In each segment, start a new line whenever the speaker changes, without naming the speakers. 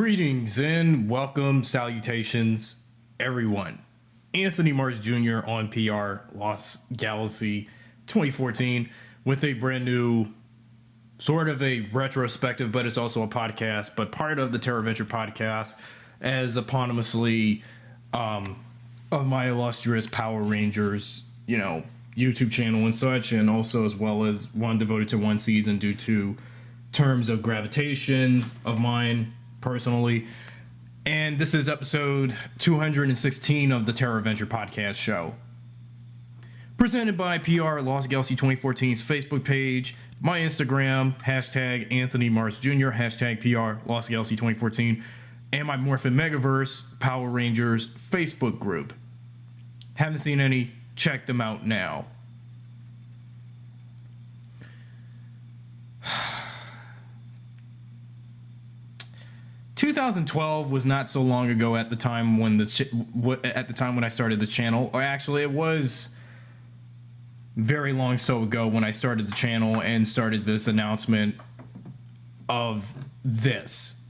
Greetings and welcome, salutations, everyone. Anthony Mars Jr. on PR Lost Galaxy 2014 with a brand new, sort of a retrospective, but it's also a podcast, but part of the Terra Venture podcast, as eponymously of my illustrious Power Rangers, YouTube channel and such, and also as well as one devoted to one season due to terms of gravitation of mine personally. And this is episode 216 of the Terra Venture podcast show, presented by PR Lost Galaxy 2014's Facebook page, my Instagram, hashtag Anthony Mars Jr., hashtag PR Lost Galaxy 2014, and my Morphin Megaverse Power Rangers Facebook group. Haven't seen any? Check them out now. 2012 was not so long ago at the time when I started the channel, or actually it was very long so ago when I started the channel and started this announcement of this.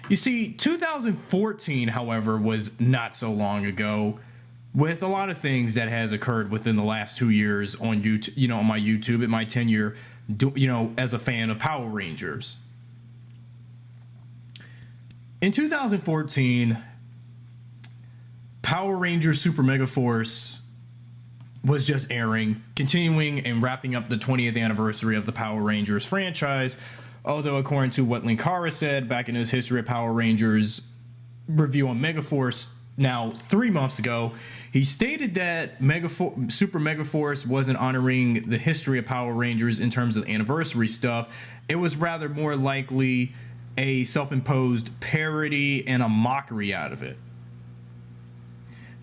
You see, 2014, however, was not so long ago, with a lot of things that has occurred within the last 2 years on YouTube, on my YouTube, in my tenure, as a fan of Power Rangers. In 2014, Power Rangers Super Mega Force was just airing, continuing and wrapping up the 20th anniversary of the Power Rangers franchise. Although, according to what Linkara said back in his History of Power Rangers review on Megaforce now 3 months ago, he stated that Super Megaforce wasn't honoring the history of Power Rangers in terms of anniversary stuff. It was rather more likely a self-imposed parody and a mockery out of it.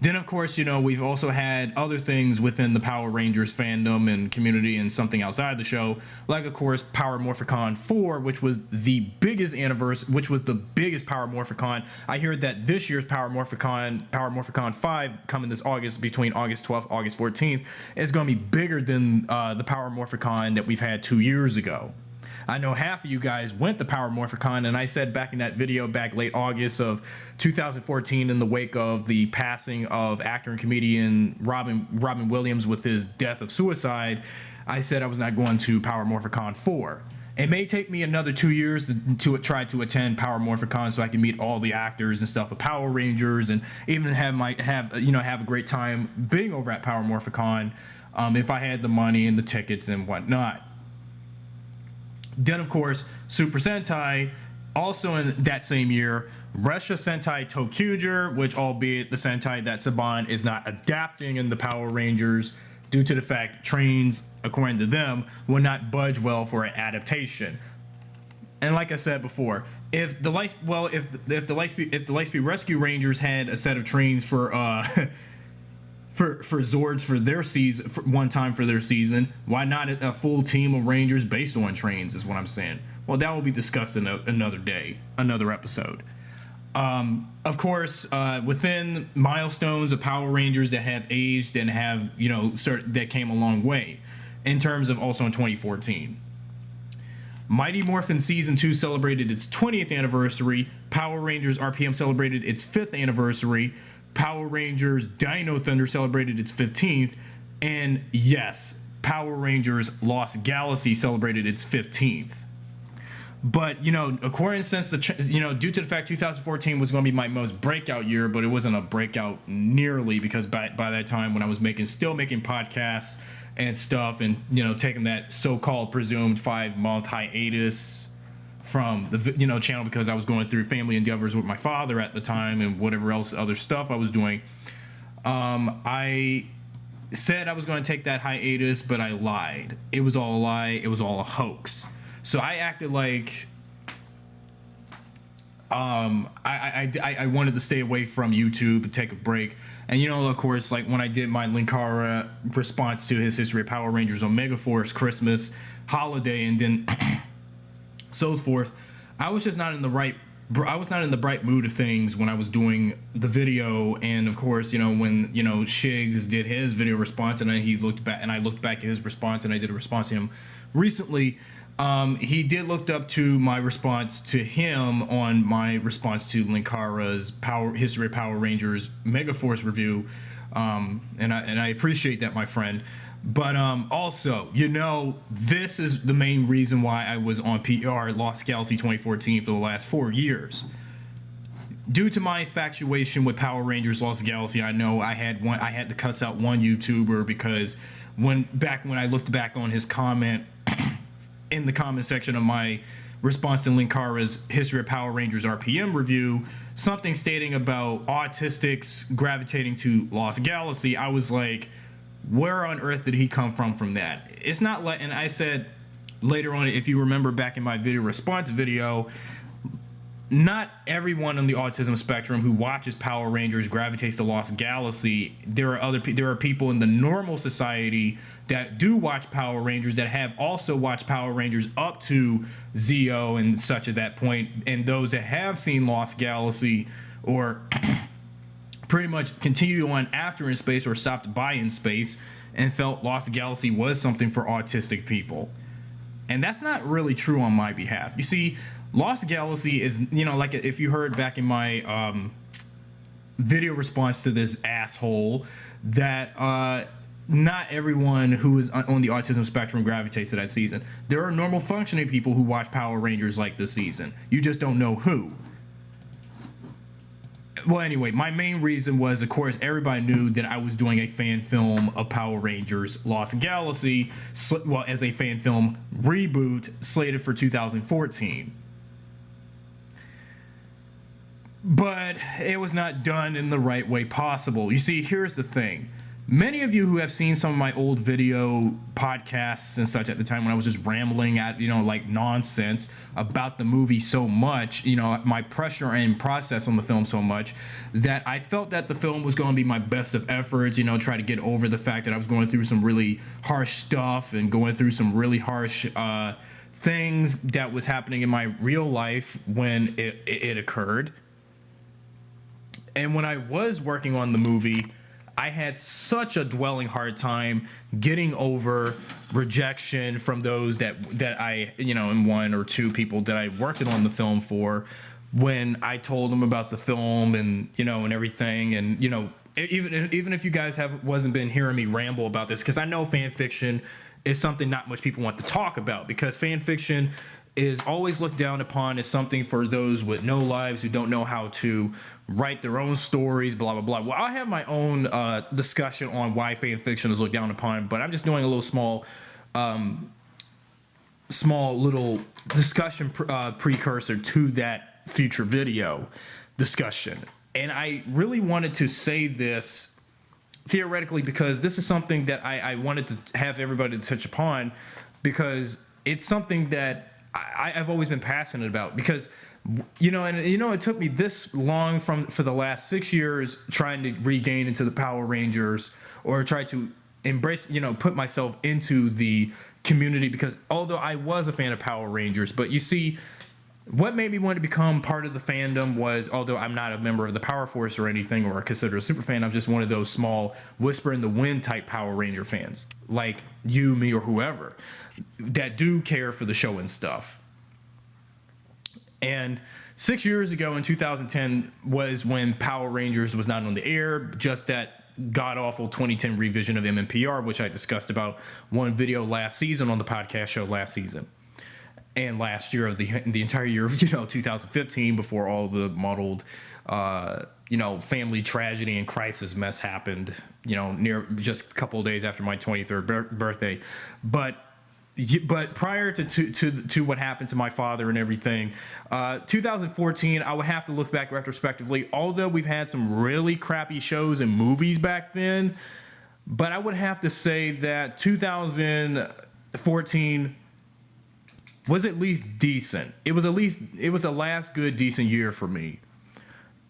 Then, of course, we've also had other things within the Power Rangers fandom and community and something outside the show, like, of course, Power Morphicon 4, which was the biggest Power Morphicon. I heard that this year's Power Morphicon 5, coming this August, between August 12th, August 14th, is going to be bigger than the Power Morphicon that we've had 2 years ago. I know half of you guys went to Power Morphicon, and I said back in that video back late August of 2014, in the wake of the passing of actor and comedian Robin Williams with his death of suicide, I said I was not going to Power Morphicon 4. It may take me another 2 years to try to attend Power Morphicon so I can meet all the actors and stuff of Power Rangers, and even have a great time being over at Power Morphicon if I had the money and the tickets and whatnot. Then, of course, Super Sentai, also in that same year, Resha Sentai Tokuger, which, albeit the Sentai that Saban is not adapting in the Power Rangers due to the fact trains, according to them, will not budge well for an adaptation. And like I said before, if the Lightspeed Rescue Rangers had a set of trains for Zords for their season, one time for their season, why not a full team of Rangers based on trains, is what I'm saying. Well, that will be discussed in another day, another episode. Of course, within milestones of Power Rangers that have aged and have, that came a long way, in terms of also in 2014. Mighty Morphin Season 2 celebrated its 20th anniversary. Power Rangers RPM celebrated its 5th anniversary. Power Rangers Dino Thunder celebrated its 15th, and yes, Power Rangers Lost Galaxy celebrated its 15th. But according due to the fact 2014 was going to be my most breakout year, but it wasn't a breakout nearly, because by that time when I was still making podcasts and stuff, and taking that so-called presumed 5-month hiatus from the channel because I was going through family endeavors with my father at the time and whatever else other stuff I was doing. I said I was going to take that hiatus, but I lied. It was all a lie. It was all a hoax. So I acted like I wanted to stay away from YouTube and take a break. And of course, like when I did my Linkara response to his History of Power Rangers on Megaforce Christmas holiday, and then so forth, I was just not in the right mood of things when I was doing the video. And of course, when Shigs did his video response, and I looked back at his response, and I did a response to him recently, He did look up to my response to him on my response to Linkara's History of Power Rangers Megaforce review, and I appreciate that, my friend. But also, this is the main reason why I was on PR Lost Galaxy 2014 for the last 4 years. Due to my infatuation with Power Rangers Lost Galaxy, I know I had to cuss out one YouTuber because when I looked back on his comment in the comment section of my response to Linkara's History of Power Rangers RPM review, something stating about autistics gravitating to Lost Galaxy, I was like, where on earth did he come from that? It's not like, and I said later on, if you remember back in my video response video, not everyone on the autism spectrum who watches Power Rangers gravitates to Lost Galaxy. There are people in the normal society that do watch Power Rangers that have also watched Power Rangers up to Zeo and such at that point, and those that have seen Lost Galaxy or pretty much continued on after In Space or stopped by In Space and felt Lost Galaxy was something for autistic people. And that's not really true on my behalf. You see, Lost Galaxy is, like if you heard back in my video response to this asshole, that not everyone who is on the autism spectrum gravitates to that season. There are normal functioning people who watch Power Rangers like this season. You just don't know who. Well, anyway, my main reason was, of course, everybody knew that I was doing a fan film of Power Rangers Lost Galaxy, as a fan film reboot slated for 2014. But it was not done in the right way possible. You see, here's the thing. Many of you who have seen some of my old video podcasts and such at the time when I was just rambling at, like nonsense about the movie so much, my pressure and process on the film so much, that I felt that the film was going to be my best of efforts, try to get over the fact that I was going through some really harsh stuff and going through some really harsh things that was happening in my real life when it occurred. And when I was working on the movie, I had such a dwelling hard time getting over rejection from those that I, and one or two people that I worked on the film for, when I told them about the film and, and everything. And, even if you guys wasn't been hearing me ramble about this, because I know fan fiction is something not much people want to talk about, because fan fiction is always looked down upon as something for those with no lives who don't know how to write their own stories, blah, blah, blah. Well, I have my own discussion on why fan fiction is looked down upon, but I'm just doing a little small little discussion precursor to that future video discussion. And I really wanted to say this theoretically because this is something that I wanted to have everybody touch upon, because it's something that I've always been passionate about, because it took me this long for the last 6 years trying to regain into the Power Rangers, or try to embrace, put myself into the community, because although I was a fan of Power Rangers, but you see, what made me want to become part of the fandom was, although I'm not a member of the Power Force or anything, or considered a super fan, I'm just one of those small whisper in the wind type Power Ranger fans, like you, me, or whoever, that do care for the show and stuff. And 6 years ago in 2010 was when Power Rangers was not on the air, just that god-awful 2010 revision of MMPR, which I discussed about one video last season on the podcast show last season. And last year of the entire year of 2015, before all the muddled family tragedy and crisis mess happened, near just a couple of days after my 23rd birthday. But prior to what happened to my father and everything, 2014, I would have to look back retrospectively, although we've had some really crappy shows and movies back then, but I would have to say that 2014 was at least decent. It was the last good decent year for me.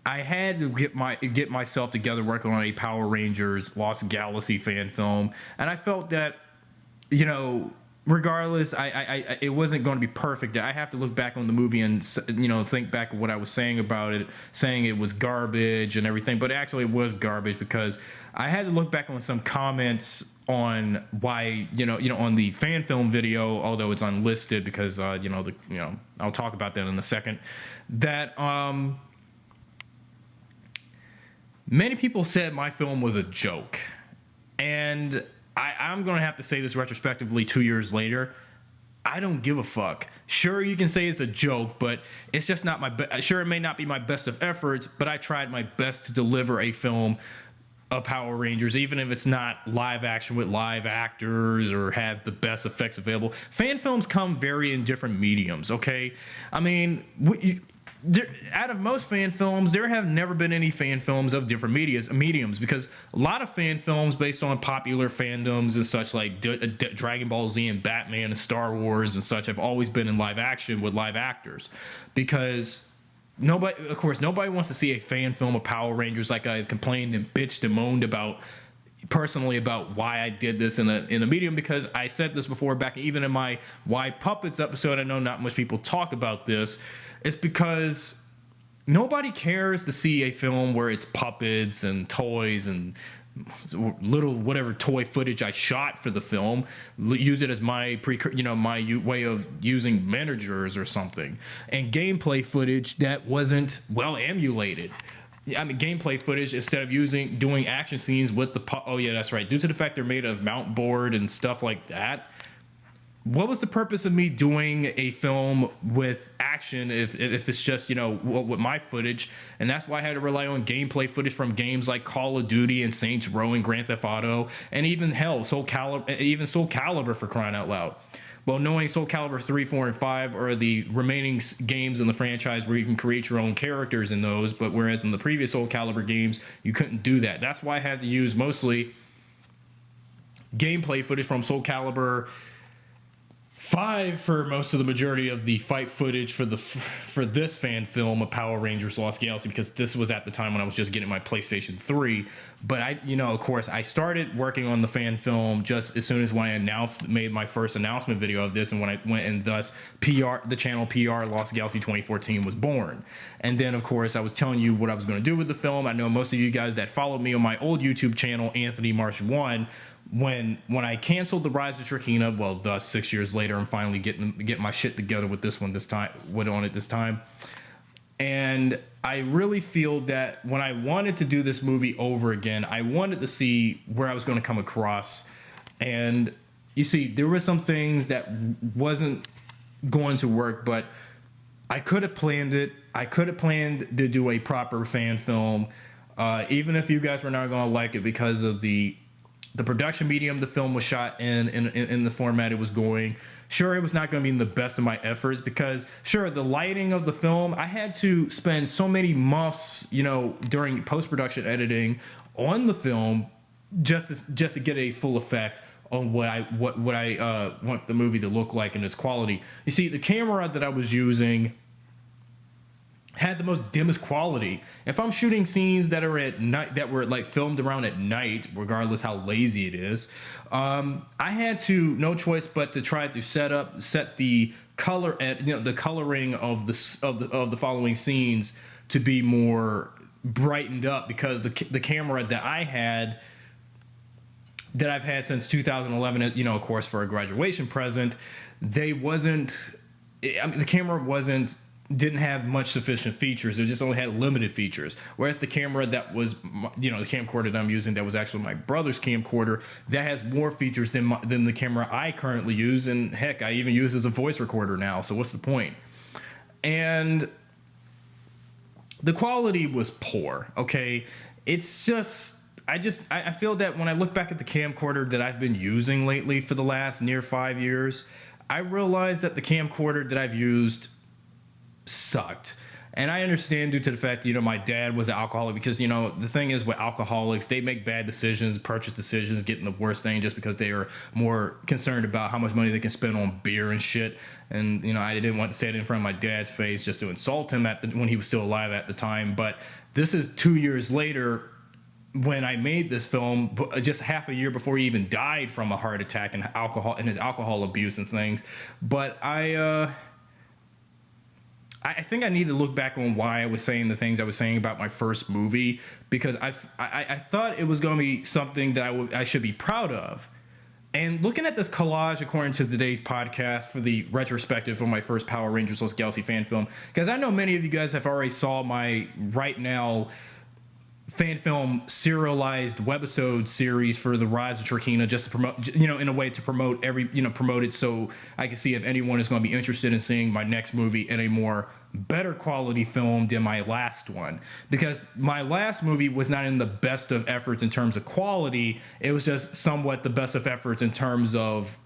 I had to get myself together working on a Power Rangers Lost Galaxy fan film, and I felt that, regardless, I it wasn't going to be perfect. I have to look back on the movie and think back of what I was saying about it, saying it was garbage and everything, but actually it was garbage, because I had to look back on some comments on why, on the fan film video, although it's unlisted because, I'll talk about that in a second, that many people said my film was a joke. And I'm going to have to say this retrospectively 2 years later. I don't give a fuck. Sure, you can say it's a joke, but it's just not my best. Sure, it may not be my best of efforts, but I tried my best to deliver a film of Power Rangers, even if it's not live action with live actors or have the best effects available. Fan films come vary in different mediums, okay? I mean, out of most fan films, there have never been any fan films of different mediums, because a lot of fan films based on popular fandoms and such, like Dragon Ball Z and Batman and Star Wars and such, have always been in live action with live actors, because nobody wants to see a fan film of Power Rangers like I complained and bitched and moaned about personally about why I did this in a medium, because I said this before back even in my Why Puppets episode. I know not much people talk about this. It's because nobody cares to see a film where it's puppets and toys and little whatever toy footage I shot for the film, use it as my my way of using managers or something, and gameplay footage that wasn't well emulated. I mean, gameplay footage instead of doing action scenes with the oh yeah, that's right. Due to the fact they're made of mount board and stuff like that. What was the purpose of me doing a film with action if it's just, with my footage? And that's why I had to rely on gameplay footage from games like Call of Duty and Saints Row and Grand Theft Auto, and even Soul Calibur, for crying out loud. Well, knowing Soul Calibur 3, 4, and 5 are the remaining games in the franchise where you can create your own characters in those, but whereas in the previous Soul Calibur games, you couldn't do that. That's why I had to use mostly gameplay footage from Soul Calibur 5 for most of the majority of the fight footage for this fan film of Power Rangers Lost Galaxy, because this was at the time when I was just getting my PlayStation 3. But of course, I started working on the fan film just as soon as when I made my first announcement video of this, and when I went, and thus the channel PR Lost Galaxy 2014 was born. And then of course I was telling you what I was going to do with the film. I know most of you guys that followed me on my old YouTube channel, Anthony Marsh 1, when I canceled the Rise of Shrekina, well, thus 6 years later, I'm finally getting my shit together with this time. And I really feel that when I wanted to do this movie over again, I wanted to see where I was going to come across. And you see, there were some things that wasn't going to work, but I could have planned it. I could have planned to do a proper fan film, even if you guys were not going to like it because of the production medium the film was shot in the format it was going. Sure, it was not going to be in the best of my efforts because, sure, the lighting of the film, I had to spend so many months, during post-production editing on the film just to get a full effect on what I want the movie to look like and its quality. You see, the camera that I was using had the most dimmest quality. If I'm shooting scenes that are at night, that were like filmed around at night, regardless how lazy it is, I had no choice but to try to set the color the coloring of the following scenes to be more brightened up, because the camera that I've had since 2011, of course, for a graduation present, the camera didn't have much sufficient features. It just only had limited features. Whereas the camera that was, the camcorder that I'm using, that was actually my brother's camcorder, that has more features than the camera I currently use. And heck, I even use it as a voice recorder now. So what's the point? And the quality was poor. Okay. It's just, I feel that when I look back at the camcorder that I've been using lately for the last near 5 years, I realized that the camcorder that I've used sucked. And I understand, due to the fact, my dad was an alcoholic, because, the thing is with alcoholics, they make bad decisions, purchase decisions, getting the worst thing just because they are more concerned about how much money they can spend on beer and shit. And, I didn't want to say it in front of my dad's face just to insult him when he was still alive at the time. But this is 2 years later, when I made this film, just half a year before he even died from a heart attack and his alcohol abuse and things. But I I think I need to look back on why I was saying the things I was saying about my first movie, because I thought it was going to be something that I should be proud of. And looking at this collage according to today's podcast for the retrospective for my first Power Rangers Lost Galaxy fan film, because I know many of you guys have already saw my right now fan film serialized webisode series for the Rise of Trakina, just to promote, in a way to promote promote it, so I can see if anyone is going to be interested in seeing my next movie in a more better quality film than my last one, because my last movie was not in the best of efforts in terms of quality. It was just somewhat the best of efforts in terms of,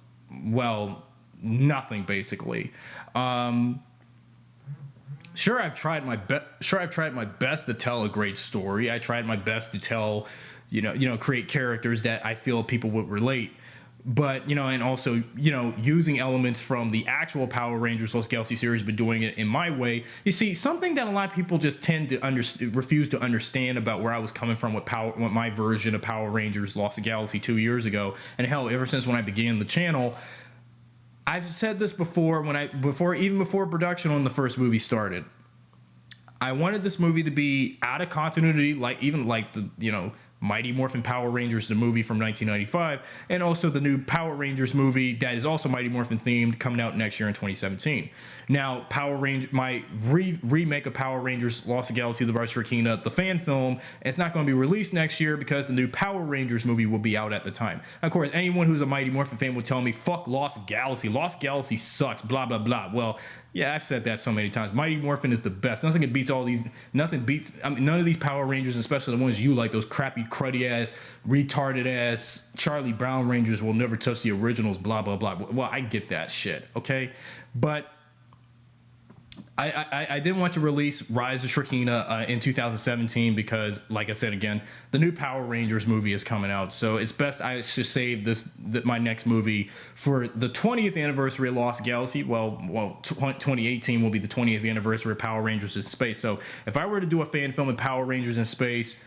well, nothing basically. Sure, I've tried my best to tell a great story. I tried my best to tell, create characters that I feel people would relate. But, and also, using elements from the actual Power Rangers Lost Galaxy series, but doing it in my way. You see, something that a lot of people just tend to refuse to understand about where I was coming from with my version of Power Rangers Lost Galaxy 2 years ago, and hell, ever since when I began the channel. I've said this before, even before production on the first movie started. I wanted this movie to be out of continuity, like the Mighty Morphin Power Rangers, the movie from 1995, and also the new Power Rangers movie that is also Mighty Morphin themed, coming out next year in 2017. Now, my remake of Power Rangers Lost Galaxy, The Rise of Trakina, the fan film, it's not going to be released next year because the new Power Rangers movie will be out at the time. Of course, anyone who's a Mighty Morphin fan would tell me, fuck Lost Galaxy. Lost Galaxy sucks, blah, blah, blah. Well, yeah, I've said that so many times. Mighty Morphin is the best. None of these Power Rangers, especially the ones you like, those crappy, cruddy ass, retarded ass Charlie Brown Rangers, will never touch the originals, blah, blah, blah. Well, I get that shit, okay? But I didn't want to release Rise of Trakina in 2017 because, like I said again, the new Power Rangers movie is coming out. So it's best I should save my next movie for the 20th anniversary of Lost Galaxy. Well, 2018 will be the 20th anniversary of Power Rangers in Space. So if I were to do a fan film of Power Rangers in Space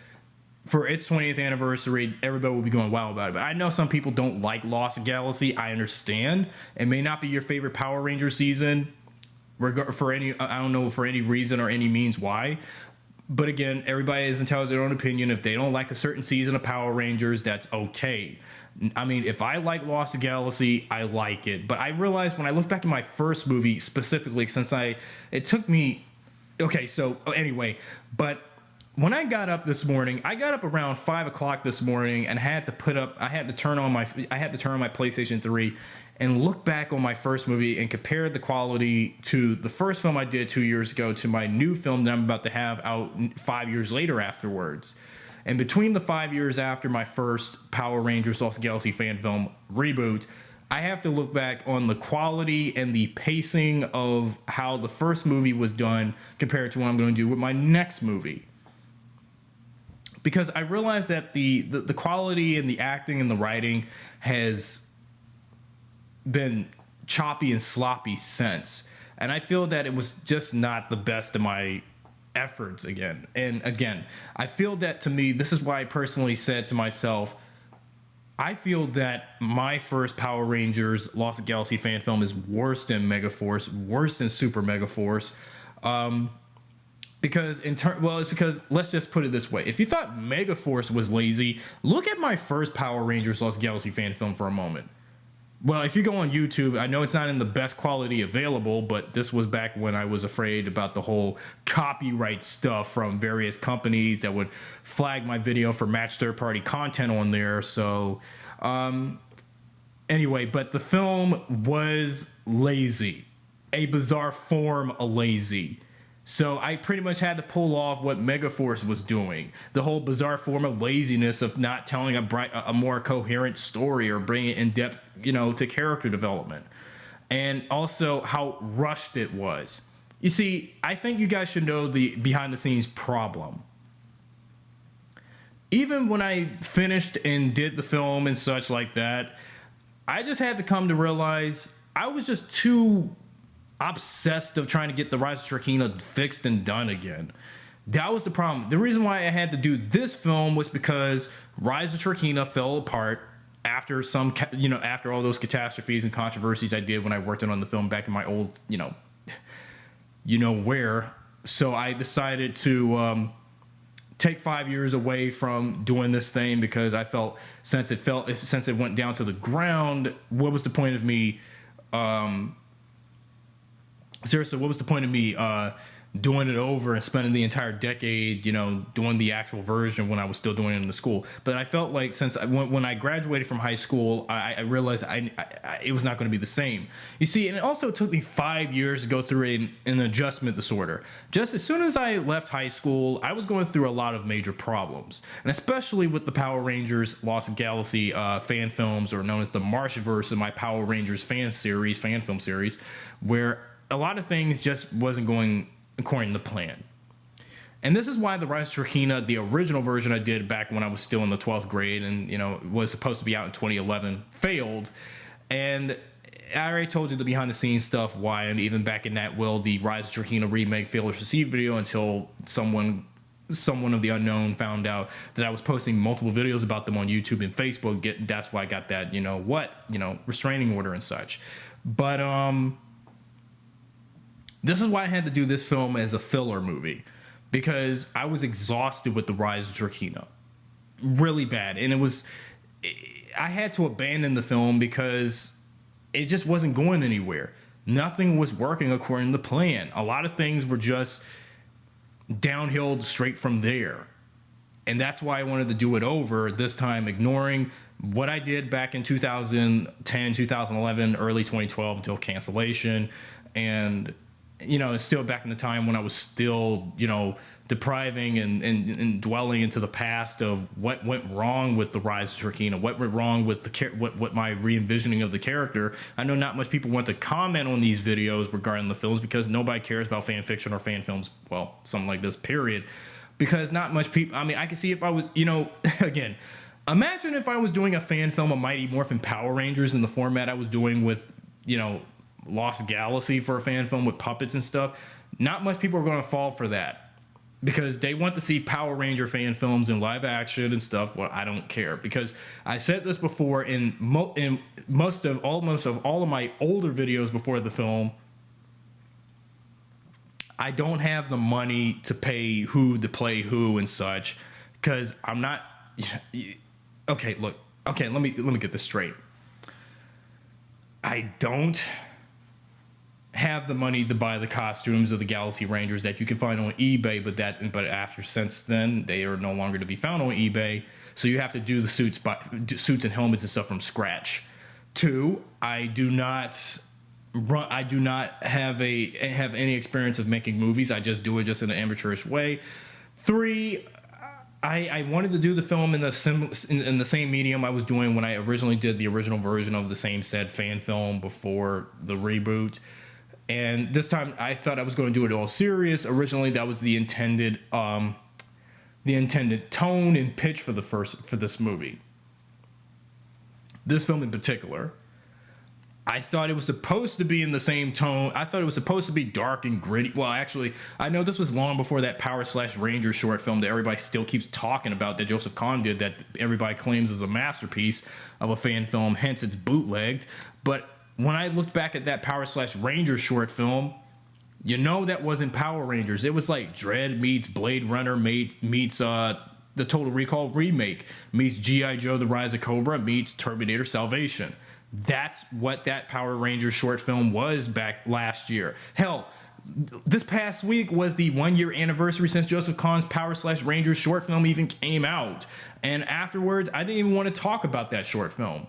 for its 20th anniversary, everybody will be going wow about it. But I know some people don't like Lost Galaxy. I understand. It may not be your favorite Power Rangers season. I don't know for any reason or any means why, but again, everybody is entitled to their own opinion. If they don't like a certain season of Power Rangers, that's okay. I mean, if I like Lost Galaxy, I like it. But I realized when I look back at my first movie specifically, but when I got up this morning, I got up around 5 o'clock this morning and had to turn on my PlayStation 3 and look back on my first movie and compare the quality to the first film I did 2 years ago to my new film that I'm about to have out 5 years later afterwards. And between the 5 years after my first Power Rangers Lost Galaxy fan film reboot, I have to look back on the quality and the pacing of how the first movie was done compared to what I'm going to do with my next movie. Because I realized that the quality and the acting and the writing has been choppy and sloppy since. And I feel that it was just not the best of my efforts again. And again, I feel that, to me, this is why I personally said to myself, I feel that my first Power Rangers Lost Galaxy fan film is worse than Megaforce, worse than Super Megaforce. Because it's because, let's just put it this way. If you thought Megaforce was lazy, look at my first Power Rangers Lost Galaxy fan film for a moment. Well, if you go on YouTube, I know it's not in the best quality available, but this was back when I was afraid about the whole copyright stuff from various companies that would flag my video for match third-party content on there. So, anyway, but the film was lazy. A bizarre form of lazy. So I pretty much had to pull off what Megaforce was doing. The whole bizarre form of laziness of not telling a more coherent story or bringing it in depth, to character development. And also how rushed it was. You see, I think you guys should know the behind the scenes problem. Even when I finished and did the film and such like that, I just had to come to realize I was just too obsessed of trying to get the Rise of Trakina fixed and done again. That was the problem. The reason why I had to do this film was because Rise of Trakina fell apart after after all those catastrophes and controversies I did when I worked on the film back in my old, you know where. So I decided to take 5 years away from doing this thing, because I felt since it went down to the ground, what was the point of me? Seriously, what was the point of me doing it over and spending the entire decade, doing the actual version when I was still doing it in the school? But I felt like when I graduated from high school, I realized it was not going to be the same. You see, and it also took me 5 years to go through an adjustment disorder. Just as soon as I left high school, I was going through a lot of major problems, and especially with the Power Rangers Lost Galaxy fan films, or known as the Marshverse of my Power Rangers fan film series, where a lot of things just wasn't going according to plan. And this is why the Rise of Shrekina, the original version I did back when I was still in the 12th grade and, was supposed to be out in 2011, failed. And I already told you the behind the scenes stuff why, and even back in that the Rise of Shrekina remake failed to receive video until someone of the unknown found out that I was posting multiple videos about them on YouTube and Facebook. That's why I got that, restraining order and such. But, this is why I had to do this film as a filler movie, because I was exhausted with the Rise of Shrekina, really bad. And I had to abandon the film because it just wasn't going anywhere. Nothing was working according to plan. A lot of things were just downhill straight from there. And that's why I wanted to do it over, this time ignoring what I did back in 2010, 2011, early 2012 until cancellation. And it's still back in the time when I was still, depriving and dwelling into the past of what went wrong with the Rise of Shrekina, what went wrong with what my re-envisioning of the character. I know not much people want to comment on these videos regarding the films, because nobody cares about fan fiction or fan films, well, something like this, period. Because not much people, I can see if I was, again, imagine if I was doing a fan film of Mighty Morphin Power Rangers in the format I was doing with, Lost Galaxy for a fan film with puppets and stuff. Not much people are going to fall for that, because they want to see Power Ranger fan films in live action and stuff. Well, I don't care, because I said this before in almost all of my older videos before the film. I don't have the money to pay who to play who and such, because I'm not. Okay, look. Okay, let me get this straight. I don't have the money to buy the costumes of the Galaxy Rangers that you can find on eBay, but since then they are no longer to be found on eBay. So you have to do the suits and helmets and stuff from scratch. 2, I do not have any experience of making movies. I just do it just in an amateurish way. 3, I wanted to do the film in the same medium I was doing when I originally did the original version of the same said fan film before the reboot. And this time I thought I was going to do it all serious. Originally, that was the intended tone and pitch for this movie. This film in particular, I thought it was supposed to be in the same tone. I thought it was supposed to be dark and gritty. Well, actually, I know this was long before that Power/Ranger short film that everybody still keeps talking about, that Joseph Kahn did, that everybody claims is a masterpiece of a fan film, hence it's bootlegged. But when I looked back at that Power/Ranger short film, that wasn't Power Rangers. It was like Dredd meets Blade Runner meets the Total Recall remake meets G.I. Joe: The Rise of Cobra meets Terminator Salvation. That's what that Power Rangers short film was back last year. Hell, this past week was the 1-year anniversary since Joseph Kahn's Power/Rangers short film even came out. And afterwards, I didn't even want to talk about that short film,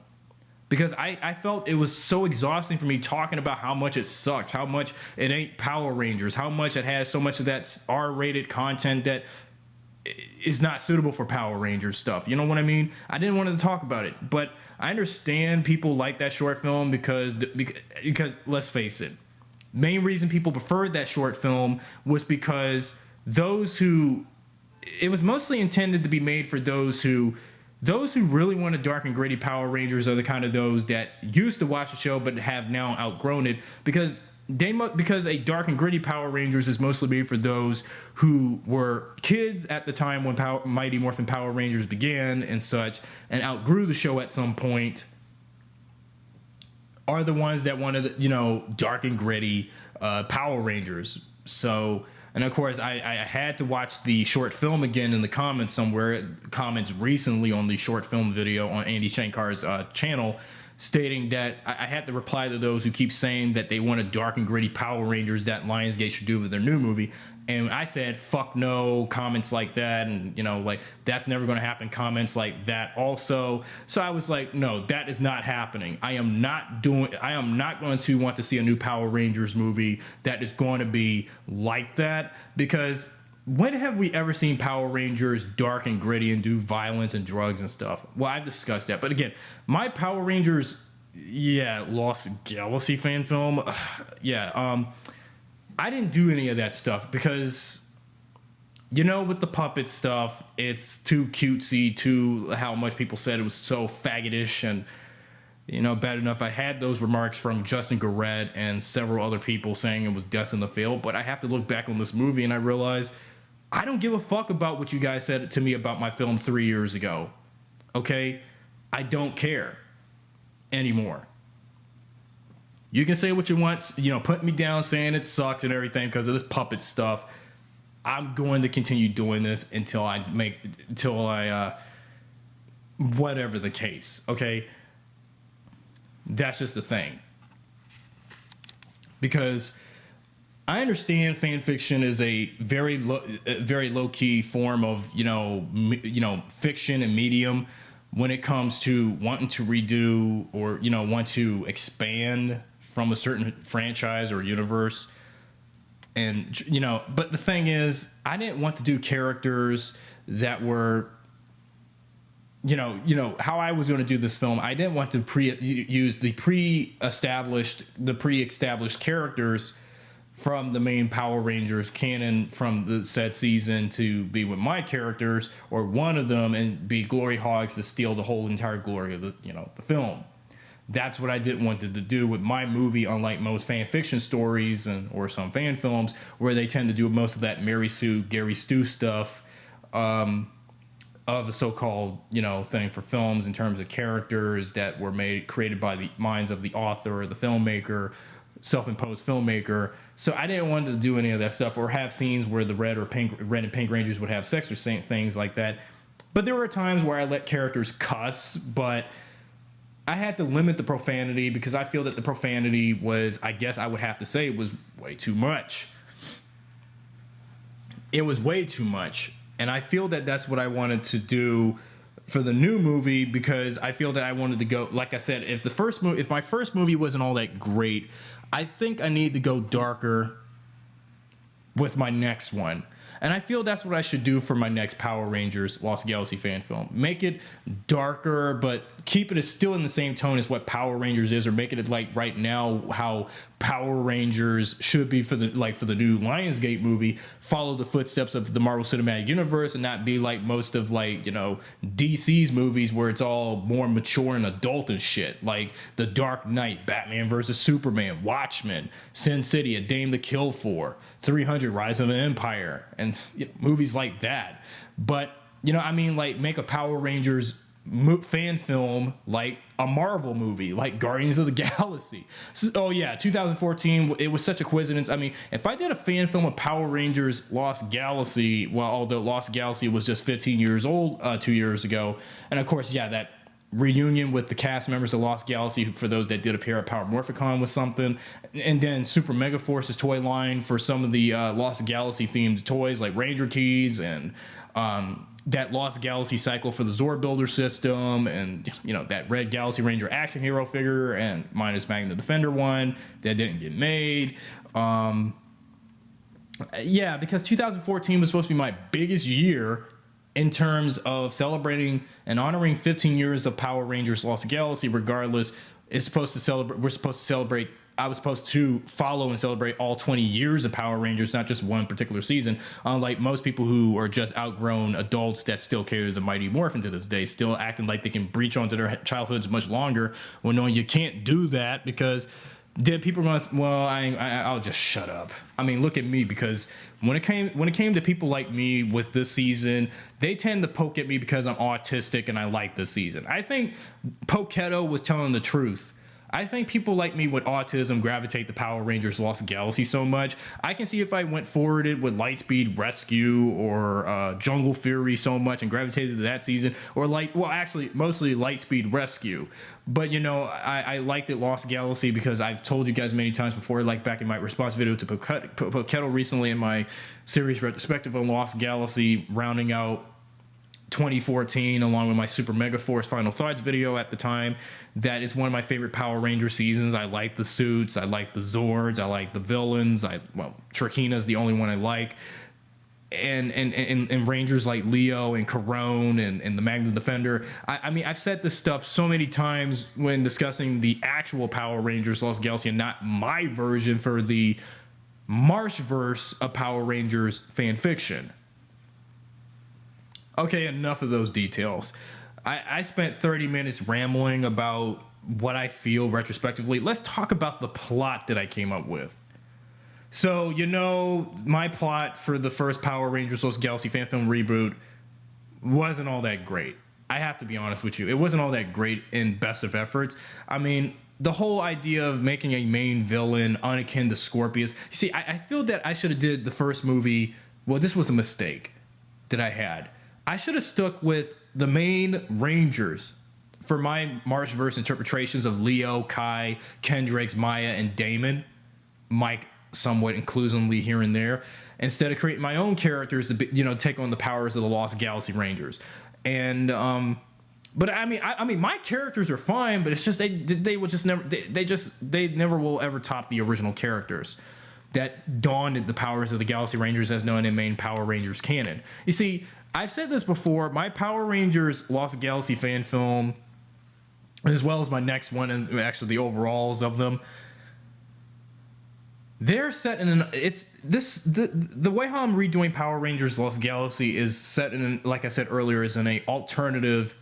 because I felt it was so exhausting for me talking about how much it sucks, how much it ain't Power Rangers, how much it has so much of that R-rated content that is not suitable for Power Rangers stuff. You know what I mean? I didn't want to talk about it, but I understand people like that short film because let's face it, main reason people preferred that short film was because it was mostly intended to be made for those who really wanted dark and gritty Power Rangers are the kind of those that used to watch the show but have now outgrown it, because a dark and gritty Power Rangers is mostly made for those who were kids at the time when Mighty Morphin Power Rangers began and such, and outgrew the show at some point, are the ones that wanted, dark and gritty Power Rangers. So, and of course, I had to watch the short film again in the comments somewhere, comments recently on the short film video on Andy Shankar's channel, stating that I had to reply to those who keep saying that they want a dark and gritty Power Rangers that Lionsgate should do with their new movie. And I said, fuck no, comments like that. And, you know, like, that's never going to happen. Comments like that also. So I was like, no, that is not happening. I am not going to want to see a new Power Rangers movie that is going to be like that. Because when have we ever seen Power Rangers dark and gritty and do violence and drugs and stuff? Well, I've discussed that. But again, my Power Rangers, Lost Galaxy fan film. I didn't do any of that stuff because, you know, with the puppet stuff, it's too cutesy, too how much people said it was so faggotish. And, you know, bad enough I had those remarks from Justin Garrett and several other people saying it was destined to fail. But I have to look back on this movie and I realize I don't give a fuck about what you guys said to me about my film 3 years ago. Okay? I don't care anymore. You can say what you want, you know, put me down saying it sucks and everything because of this puppet stuff. I'm going to continue doing this until whatever the case, okay? That's just the thing. Because I understand fan fiction is a very low key form of, you know, fiction and medium when it comes to wanting to redo or, you know, want to expand from a certain franchise or universe. And, you know, but the thing is, I didn't want to do characters that were, you know how I was going to do this film. I didn't want to use the pre-established characters from the main Power Rangers canon from the said season to be with my characters or one of them and be glory hogs to steal the whole entire glory of the film. That's what I didn't want to do with my movie, unlike most fan fiction stories or some fan films where they tend to do most of that Mary Sue, Gary Stu stuff of the so-called, you know, thing for films in terms of characters that were created by the minds of the author or the filmmaker, self-imposed filmmaker. So I didn't want to do any of that stuff or have scenes where the red and pink Rangers would have sex or things like that. But there were times where I let characters cuss, but I had to limit the profanity because I feel that the profanity was, I guess I would have to say, it was way too much. It was way too much. And I feel that that's what I wanted to do for the new movie because I feel that I wanted to go, like I said, if my first movie wasn't all that great, I think I need to go darker with my next one. And I feel that's what I should do for my next Power Rangers Lost Galaxy fan film. Make it darker, but keep it still in the same tone as what Power Rangers is, or make it like right now how Power Rangers should be for the new Lionsgate movie. Follow the footsteps of the Marvel Cinematic Universe and not be like most of DC's movies where it's all more mature and adult and shit. Like The Dark Knight, Batman vs Superman, Watchmen, Sin City, A Dame to Kill For, 300, Rise of an Empire, and movies like that. But make a Power Rangers fan film like a Marvel movie, like Guardians of the Galaxy. 2014, it was such a coincidence. I mean, if I did a fan film of Power Rangers Lost Galaxy, although Lost Galaxy was just 15 years old 2 years ago, and of course, that reunion with the cast members of Lost Galaxy, for those that did appear at Power Morphicon, was something, and then Super Mega Force's toy line for some of the Lost Galaxy themed toys like Ranger Keys and that Lost Galaxy cycle for the Zord Builder system, and that Red Galaxy Ranger action hero figure, and minus Magnum the Defender one that didn't get made. Because 2014 was supposed to be my biggest year in terms of celebrating and honoring 15 years of Power Rangers Lost Galaxy. Regardless, we're supposed to celebrate. I was supposed to follow and celebrate all 20 years of Power Rangers, not just one particular season, unlike most people who are just outgrown adults that still carry the Mighty Morphin to this day, still acting like they can breach onto their childhoods much longer, when knowing you can't do that because then people are going to, I'll just shut up. I mean, look at me, because when it came to people like me with this season, they tend to poke at me because I'm autistic and I like this season. I think Poketo was telling the truth. I think people like me with autism gravitate to Power Rangers Lost Galaxy so much. I can see if I went forwarded with Lightspeed Rescue or Jungle Fury so much and gravitated to that season, or actually mostly Lightspeed Rescue. But you know, I liked it Lost Galaxy because I've told you guys many times before, like back in my response video to Poketo recently in my series retrospective on Lost Galaxy, rounding out 2014 along with my Super Mega Force Final Thoughts video at the time, that is one of my favorite Power Ranger seasons. I like the suits, I like the Zords, I like the villains. Trachina's the only one I like, and Rangers like Leo and Corone and the Magnum Defender. I mean, I've said this stuff so many times when discussing the actual Power Rangers Lost Galaxy and not my version for the Marshverse of Power Rangers fan fiction. Okay, enough of those details. I spent 30 minutes rambling about what I feel retrospectively. Let's talk about the plot that I came up with. So, you know, my plot for the first Power Rangers Lost Galaxy fan film reboot wasn't all that great. I have to be honest with you. It wasn't all that great in best of efforts. I mean, the whole idea of making a main villain unakin to Scorpius. You see, I feel that I should have did the first movie. Well, this was a mistake that I had. I should have stuck with the main Rangers for my Marshverse interpretations of Leo, Kai, Kendricks, Maya, and Damon. Mike somewhat inclusively here and there, instead of creating my own characters to be, you know, take on the powers of the Lost Galaxy Rangers. And but I mean my characters are fine, but it's just they will just never they never will ever top the original characters that donned the powers of the Galaxy Rangers as known in main Power Rangers canon. You see, I've said this before, my Power Rangers Lost Galaxy fan film, as well as my next one, and actually the overalls of them, they're set in the way how I'm redoing Power Rangers Lost Galaxy is set in, like I said earlier, is in a alternative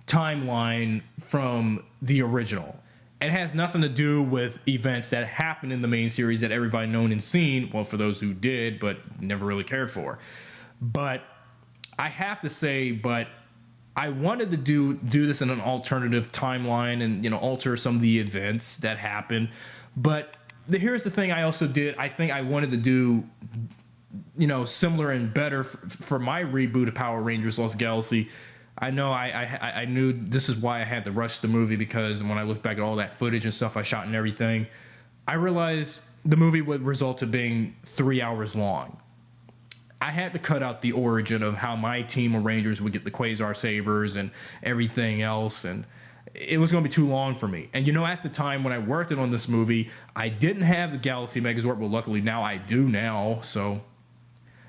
timeline from the original. It has nothing to do with events that happened in the main series that everybody known and seen, well, for those who did but never really cared for. But I have to say, but I wanted to do this in an alternative timeline and, you know, alter some of the events that happened. But here's the thing I also did. I think I wanted to do, you know, similar and better for my reboot of Power Rangers Lost Galaxy. I know I knew this is why I had to rush the movie, because when I look back at all that footage and stuff I shot and everything, I realized the movie would result to being 3 hours long. I had to cut out the origin of how my team of Rangers would get the Quasar Sabers and everything else, and it was going to be too long for me. And you know, at the time when I worked on this movie, I didn't have the Galaxy Megazord, but luckily now I do now. So,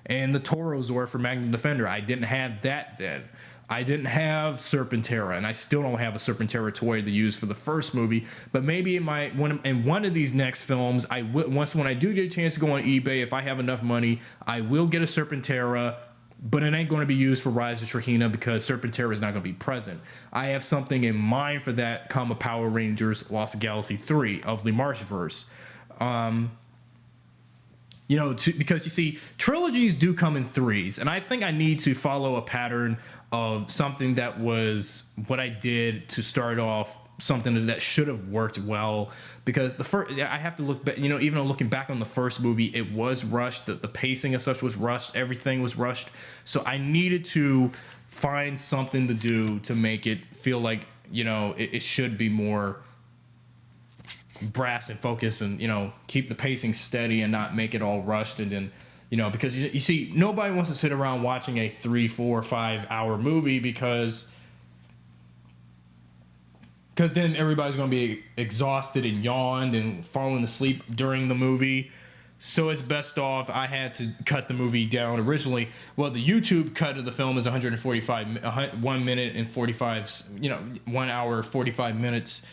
and the Toro Zord for Magnum Defender, I didn't have that then. I didn't have Serpentera, and I still don't have a Serpentera toy to use for the first movie. But maybe in one of these next films, when I do get a chance to go on eBay, if I have enough money, I will get a Serpentera. But it ain't going to be used for Rise of Trachina because Serpentera is not going to be present. I have something in mind for that come a Power Rangers Lost Galaxy 3 of the Marshverse. You know, because you see, trilogies do come in threes, and I think I need to follow a pattern of something that was what I did to start off something that should have worked well, because the first, I have to look back, you know, even looking back on the first movie, it was rushed, the pacing and such was rushed, everything was rushed, so I needed to find something to do to make it feel like, you know, it should be more brass and focus, and, you know, keep the pacing steady and not make it all rushed. And then, you know, because you see, nobody wants to sit around watching a 3, 4, 5 hour movie because then everybody's going to be exhausted and yawned and falling asleep during the movie. So it's best off, I had to cut the movie down originally. Well, the YouTube cut of the film is 1 minute and 45, you know, 1 hour 45 minutes.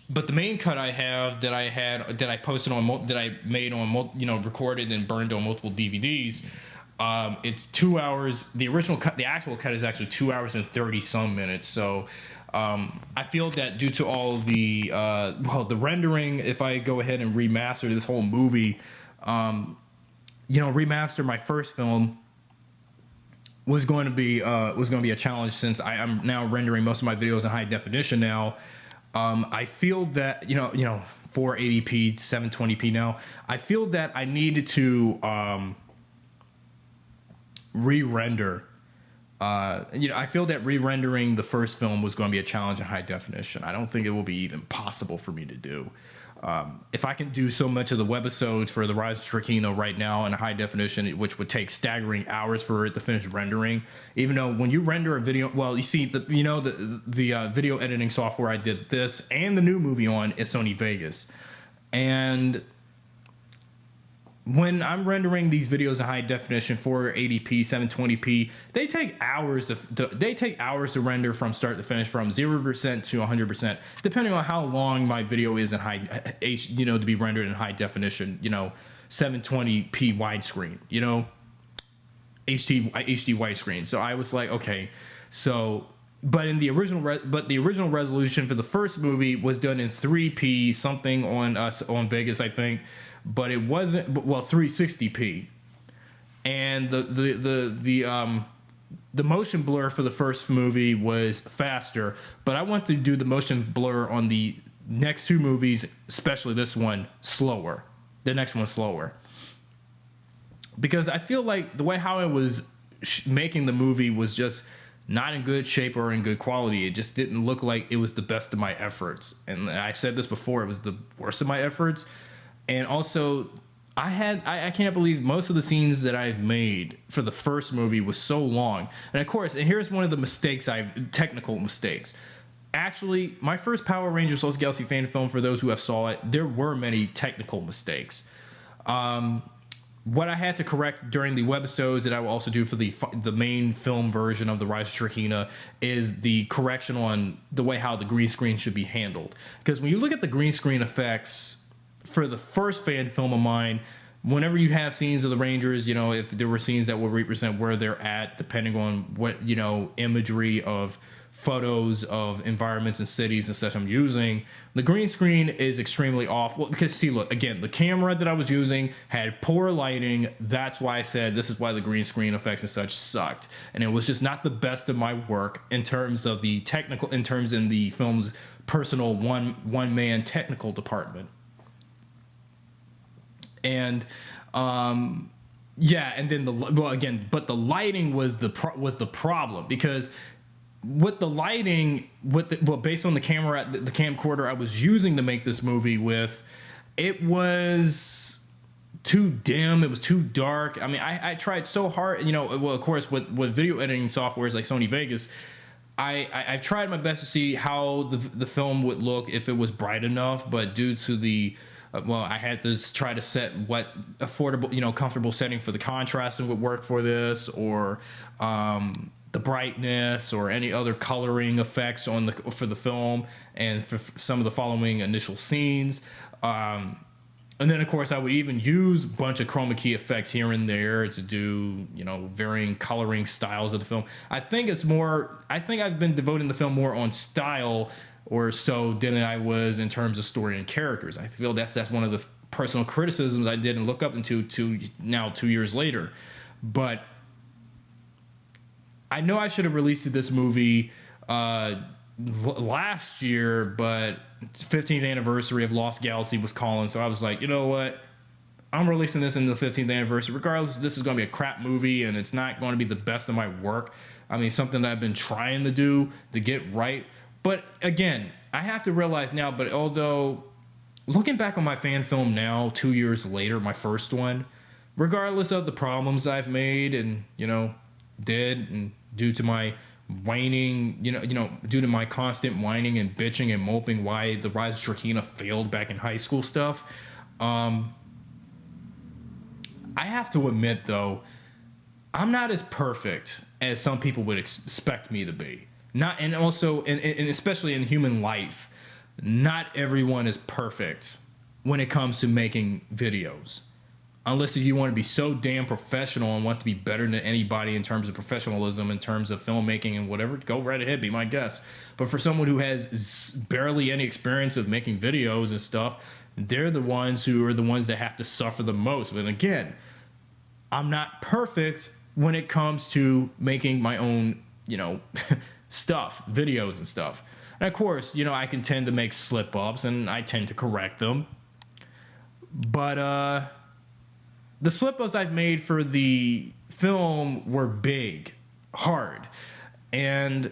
But the main cut I have that I posted on, that I made on, you know, recorded and burned on multiple DVDs, it's 2 hours. The original cut, the actual cut, is actually 2 hours and 30 some minutes. So I feel that due to all the the rendering, if I go ahead and remaster this whole movie, you know, remaster my first film was going to be a challenge, since I'm now rendering most of my videos in high definition now. I feel that, 480p, 720p now, I feel that I needed to re-render. I feel that re-rendering the first film was going to be a challenge in high definition. I don't think it will be even possible for me to do. If I can do so much of the webisodes for the Rise of Shrekino right now in high definition, which would take staggering hours for it to finish rendering, even though when you render a video, well, you see the video editing software I did this and the new movie on is Sony Vegas, and when I'm rendering these videos in high definition, 480p, 720p, they take hours to render from start to finish, from 0% to 100%, depending on how long my video is in to be rendered in high definition, 720p widescreen, HD widescreen. So I was like, okay, so. But in the original resolution for the first movie was done in 3p something on Vegas, I think, but it wasn't 360p, and the motion blur for the first movie was faster, but I want to do the motion blur on the next two movies, especially this one, slower. The next one slower, because I feel like the way how I was making the movie was just not in good shape or in good quality. It just didn't look like it was the best of my efforts. And I've said this before, it was the worst of my efforts. And also, I can't believe most of the scenes that I've made for the first movie was so long. And of course, and here's one of the technical mistakes. Actually, my first Power Rangers Lost Galaxy fan film, for those who have saw it, there were many technical mistakes. What I had to correct during the webisodes that I will also do for the main film version of the Rise of Shrekino is the correction on the way how the green screen should be handled. Because when you look at the green screen effects for the first fan film of mine, whenever you have scenes of the Rangers, if there were scenes that would represent where they're at, depending on what, imagery of photos of environments and cities and such I'm using, the green screen is extremely off. Well, because see, look, again, the camera that I was using had poor lighting. That's why I said this is why the green screen effects and such sucked. And it was just not the best of my work in terms of the technical, in the film's personal one-man technical department. And and then but the lighting was the problem, because with the lighting, based on the camera, the camcorder I was using to make this movie with, it was too dim, it was too dark. I mean, I tried so hard, of course, with video editing softwares like Sony Vegas, I've tried my best to see how the film would look if it was bright enough, but due to the I had to try to set what affordable, comfortable setting for the contrasting would work for this, or the brightness, or any other coloring effects for the film and for some of the following initial scenes. And then, of course, I would even use a bunch of chroma key effects here and there to do, varying coloring styles of the film. I think I've been devoting the film more on style or so than I was in terms of story and characters. I feel that's one of the personal criticisms I didn't look up into 2 years later. But I know I should have released this movie last year, but 15th anniversary of Lost Galaxy was calling, so I was like, you know what? I'm releasing this in the 15th anniversary. Regardless, this is going to be a crap movie, and it's not going to be the best of my work. I mean, something that I've been trying to do to get right. But again, I have to realize now, but although looking back on my fan film now, 2 years later, my first one, regardless of the problems I've made and, did, and due to my whining, due to my constant whining and bitching and moping why the Rise of Shrekino failed back in high school stuff, I have to admit, though, I'm not as perfect as some people would expect me to be. And especially in human life, not everyone is perfect when it comes to making videos. Unless you want to be so damn professional and want to be better than anybody in terms of professionalism, in terms of filmmaking and whatever, go right ahead, be my guest. But for someone who has barely any experience of making videos and stuff, they're the ones that have to suffer the most. But again, I'm not perfect when it comes to making my own, stuff, videos and stuff. And of course, you know, I can tend to make slip ups and I tend to correct them. But the slip ups I've made for the film were big, hard, and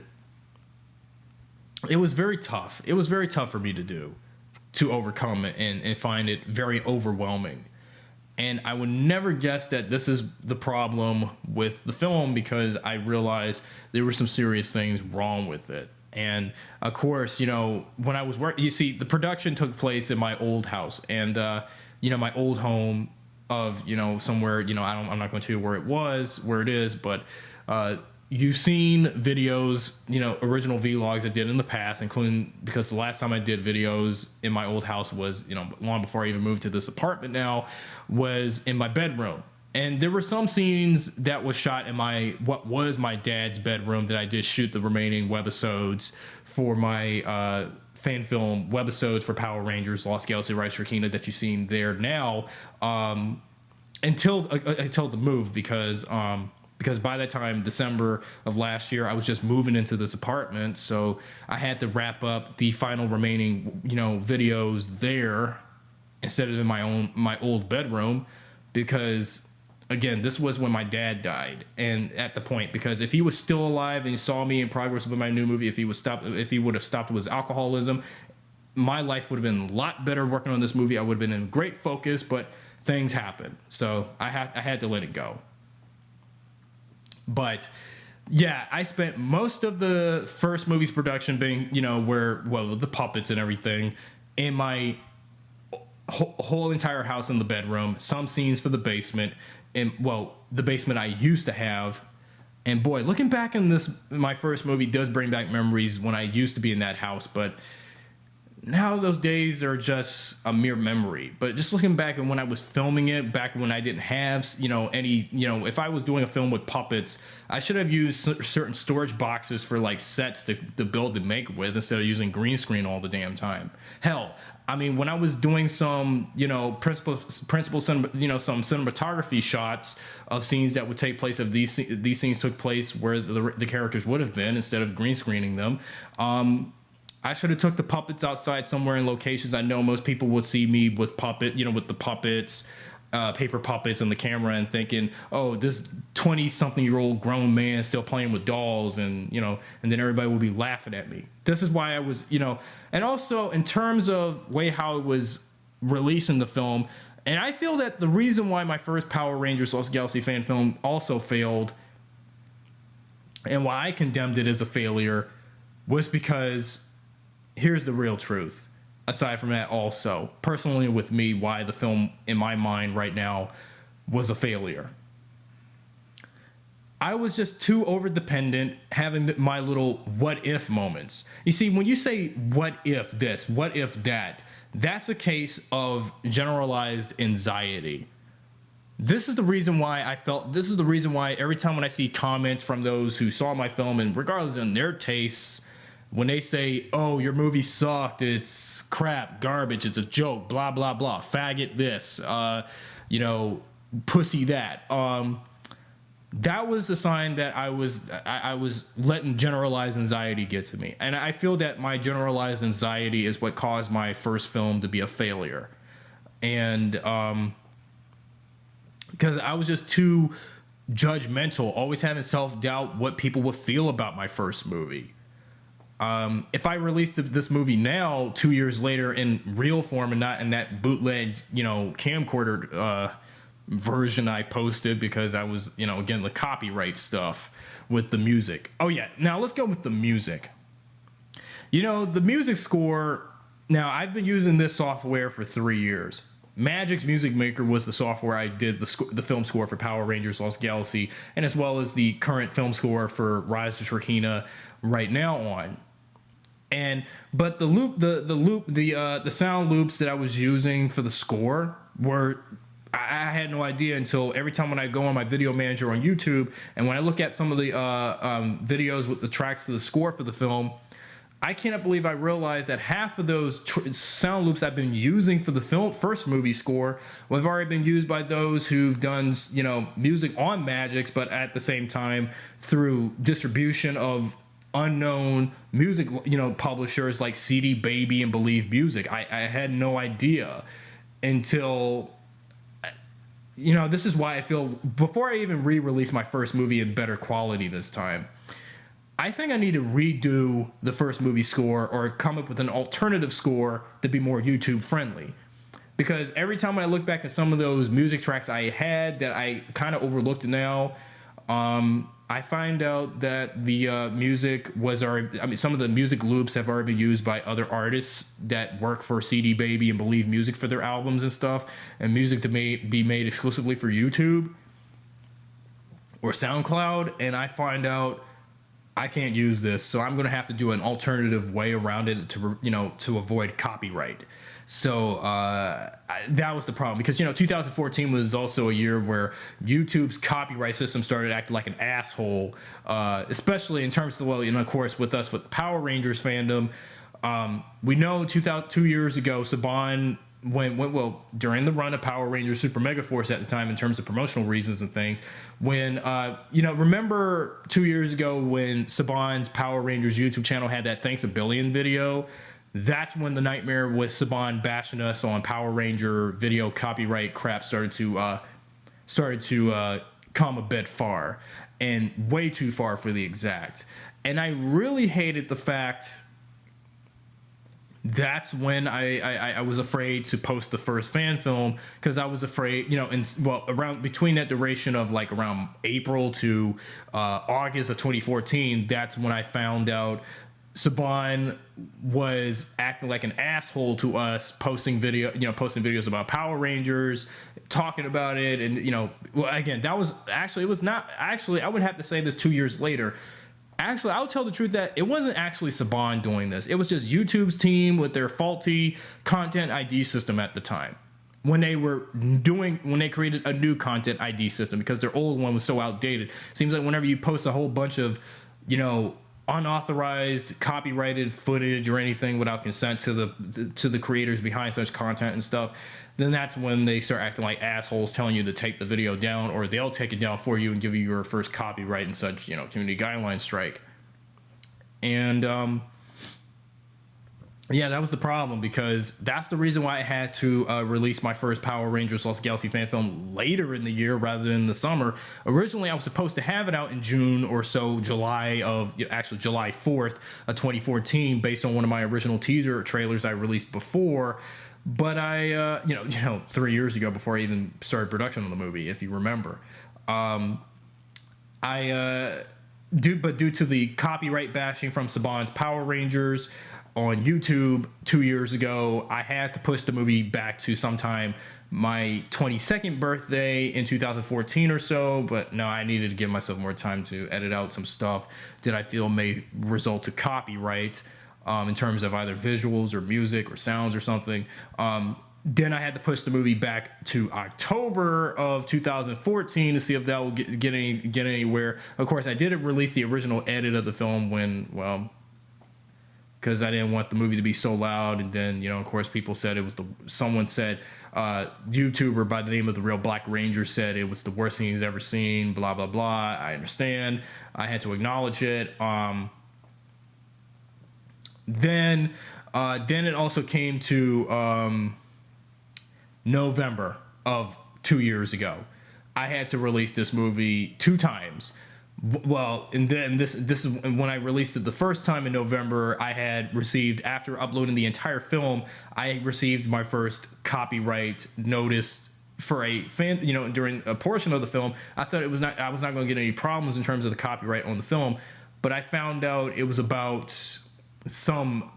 it was very tough. It was very tough for me to overcome it and find it very overwhelming. And I would never guess that this is the problem with the film, because I realized there were some serious things wrong with it. And of course, you know, when I was working, you see, the production took place in my old house, and you know, my old home of, you know, somewhere, you know, I'm not going to tell you where it is, but you've seen videos, you know, original vlogs I did in the past, including, because the last time I did videos in my old house was, you know, long before I even moved to this apartment now, was in my bedroom. And there were some scenes that was shot in what was my dad's bedroom that I did shoot the remaining webisodes for my fan film webisodes for Power Rangers, Lost Galaxy, Rise of Shrekina that you've seen there now, until the move, because by that time, December of last year, I was just moving into this apartment, so I had to wrap up the final remaining, you know, videos there instead of in my old bedroom, because again, this was when my dad died, and at the point, because if he was still alive and he saw me in progress with my new movie, if he would have stopped with his alcoholism, my life would have been a lot better working on this movie. I would have been in great focus, but things happened, so I had to let it go. But yeah, I spent most of the first movie's production being, you know, the puppets and everything in my whole entire house in the bedroom, some scenes for the basement, and the basement I used to have. And boy, looking back in my first movie does bring back memories when I used to be in that house, but now those days are just a mere memory. But just looking back and when I was filming it, back when I didn't have, you know, any, you know, if I was doing a film with puppets, I should have used certain storage boxes for like sets to build and make with, instead of using green screen all the damn time. Hell, I mean, when I was doing some, you know, principal, you know, some cinematography shots of scenes that would take place, if these scenes took place where the characters would have been, instead of green screening them, I should have took the puppets outside somewhere in locations I know most people would see me with with the puppets, paper puppets and the camera, and thinking, oh, this 20-something-year-old grown man is still playing with dolls, and, you know, and then everybody will be laughing at me. This is why I was, you know, and also in terms of how it was released in the film, and I feel that the reason why my first Power Rangers Lost Galaxy fan film also failed, and why I condemned it as a failure, was because here's the real truth. Aside from that, also, personally with me, why the film, in my mind right now, was a failure. I was just too over-dependent, having my little what-if moments. You see, when you say what if this, what if that, that's a case of generalized anxiety. This is the reason why every time when I see comments from those who saw my film, and regardless of their tastes, when they say, oh, your movie sucked, it's crap, garbage, it's a joke, blah, blah, blah, faggot this, you know, pussy that, that was a sign that I was letting generalized anxiety get to me. And I feel that my generalized anxiety is what caused my first film to be a failure. And because I was just too judgmental, always having self-doubt what people would feel about my first movie. If I released this movie now, 2 years later, in real form and not in that bootleg, you know, camcorder version I posted, because I was, you know, again, the copyright stuff with the music. Oh yeah, now let's go with the music. You know, the music score, now I've been using this software for 3 years. Magic's Music Maker was the software I did the film score for Power Rangers Lost Galaxy, and as well as the current film score for Rise of Shrekina right now on. But the sound loops that I was using for the score were, I had no idea until every time when I go on my video manager on YouTube, and when I look at some of the videos with the tracks to the score for the film, I cannot believe I realized that half of those sound loops I've been using for the first movie score have already been used by those who've done, you know, music on Magix, but at the same time through distribution of unknown music, publishers like CD Baby and Believe Music. I had no idea until, this is why I feel, before I even re-release my first movie in better quality this time, I think I need to redo the first movie score or come up with an alternative score to be more YouTube friendly. Because every time I look back at some of those music tracks I had that I kind of overlooked now, I find out that the music was already, some of the music loops have already been used by other artists that work for CD Baby and Believe Music for their albums and stuff, and music to be made exclusively for YouTube or SoundCloud, and I find out I can't use this, so I'm going to have to do an alternative way around it to avoid copyright. So that was the problem, because 2014 was also a year where YouTube's copyright system started acting like an asshole, especially in terms of, of course, with us with Power Rangers fandom. We know 2 years ago, Saban during the run of Power Rangers Super Mega Force at the time, in terms of promotional reasons and things, when remember 2 years ago when Saban's Power Rangers YouTube channel had that Thanks a Billion video? That's when the nightmare with Saban bashing us on Power Ranger video copyright crap started to come a bit far, and way too far for the exact. And I really hated the fact that's when I was afraid to post the first fan film, because I was afraid, around between that duration of like around April to August of 2014, that's when I found out Saban was acting like an asshole to us, posting videos about Power Rangers, talking about it, and again, that was actually, I would have to say this 2 years later. Actually, I'll tell the truth that it wasn't actually Saban doing this. It was just YouTube's team with their faulty content ID system at the time, when they created a new content ID system, because their old one was so outdated. Seems like whenever you post a whole bunch of, unauthorized, copyrighted footage or anything without consent to the creators behind such content and stuff, then that's when they start acting like assholes, telling you to take the video down, or they'll take it down for you and give you your first copyright and such, community guideline strike. And yeah, that was the problem, because that's the reason why I had to release my first Power Rangers Lost Galaxy fan film later in the year rather than the summer. Originally, I was supposed to have it out in June or so, July 4th of 2014, based on one of my original teaser trailers I released before. But I, 3 years ago, before I even started production on the movie, if you remember, due to the copyright bashing from Saban's Power Rangers on YouTube 2 years ago, I had to push the movie back to sometime my 22nd birthday in 2014 or so. But no, I needed to give myself more time to edit out some stuff that I feel may result to copyright, in terms of either visuals or music or sounds or something. Then I had to push the movie back to October of 2014 to see if that will get anywhere. Of course, I didn't release the original edit of the film because I didn't want the movie to be so loud. And then, of course, people said someone said, YouTuber by the name of The Real Black Ranger said it was the worst thing he's ever seen, blah, blah, blah. I understand. I had to acknowledge it. Then it also came to November of 2 years ago. I had to release this movie 2 times. Well, and then this is when I released it the first time in November. I had received, after uploading the entire film, I received my first copyright notice for a fan, during a portion of the film. I thought I was not going to get any problems in terms of the copyright on the film, but I found out it was about some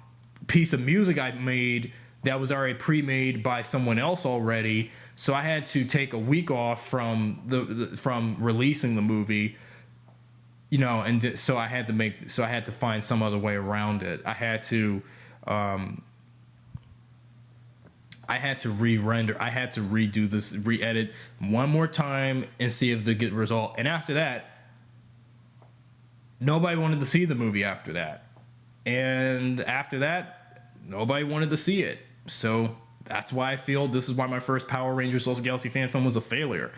piece of music I made that was already pre-made by someone else already. So I had to take a week off from releasing the movie, and so I had to find some other way around it. I had to re-render. I had to redo this, re-edit one more time and see if the good result. And after that, nobody wanted to see the movie after that. And after that, nobody wanted to see it. So that's why I feel this is why my first Power Rangers Lost Galaxy fan film was a failure.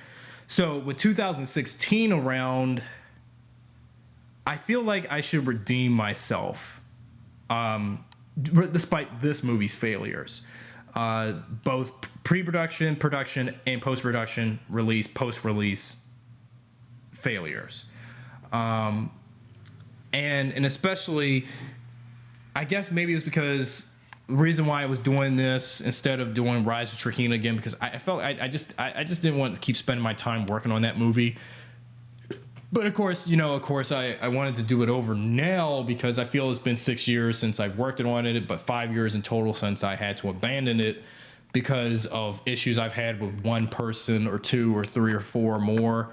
So with 2016 around, I feel like I should redeem myself, despite this movie's failures. Both pre-production, production, and post-production, post-release failures. And especially, I guess maybe it's because the reason why I was doing this instead of doing Rise of Trahina again, because I felt I just didn't want to keep spending my time working on that movie. But of course, I wanted to do it over now because I feel it's been 6 years since I've worked on it, but 5 years in total since I had to abandon it because of issues I've had with one person or two or three or four or more,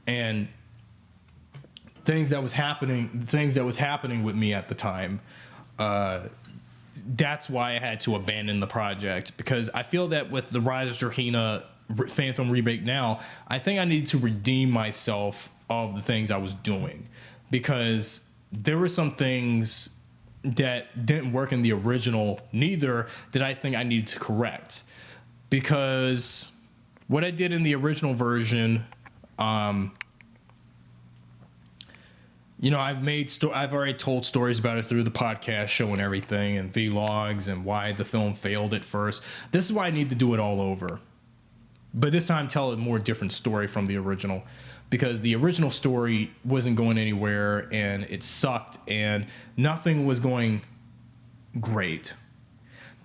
and things that was happening with me at the time. That's why I had to abandon the project, because I feel that with the Rise of Trahina fan-film remake now, I think I need to redeem myself of the things I was doing, because there were some things that didn't work in the original neither that I think I needed to correct, because what I did in the original version, I've already told stories about it through the podcast show and everything, and vlogs, and why the film failed at first. This is why I need to do it all over, but this time tell a more different story from the original, because the original story wasn't going anywhere and it sucked and nothing was going great.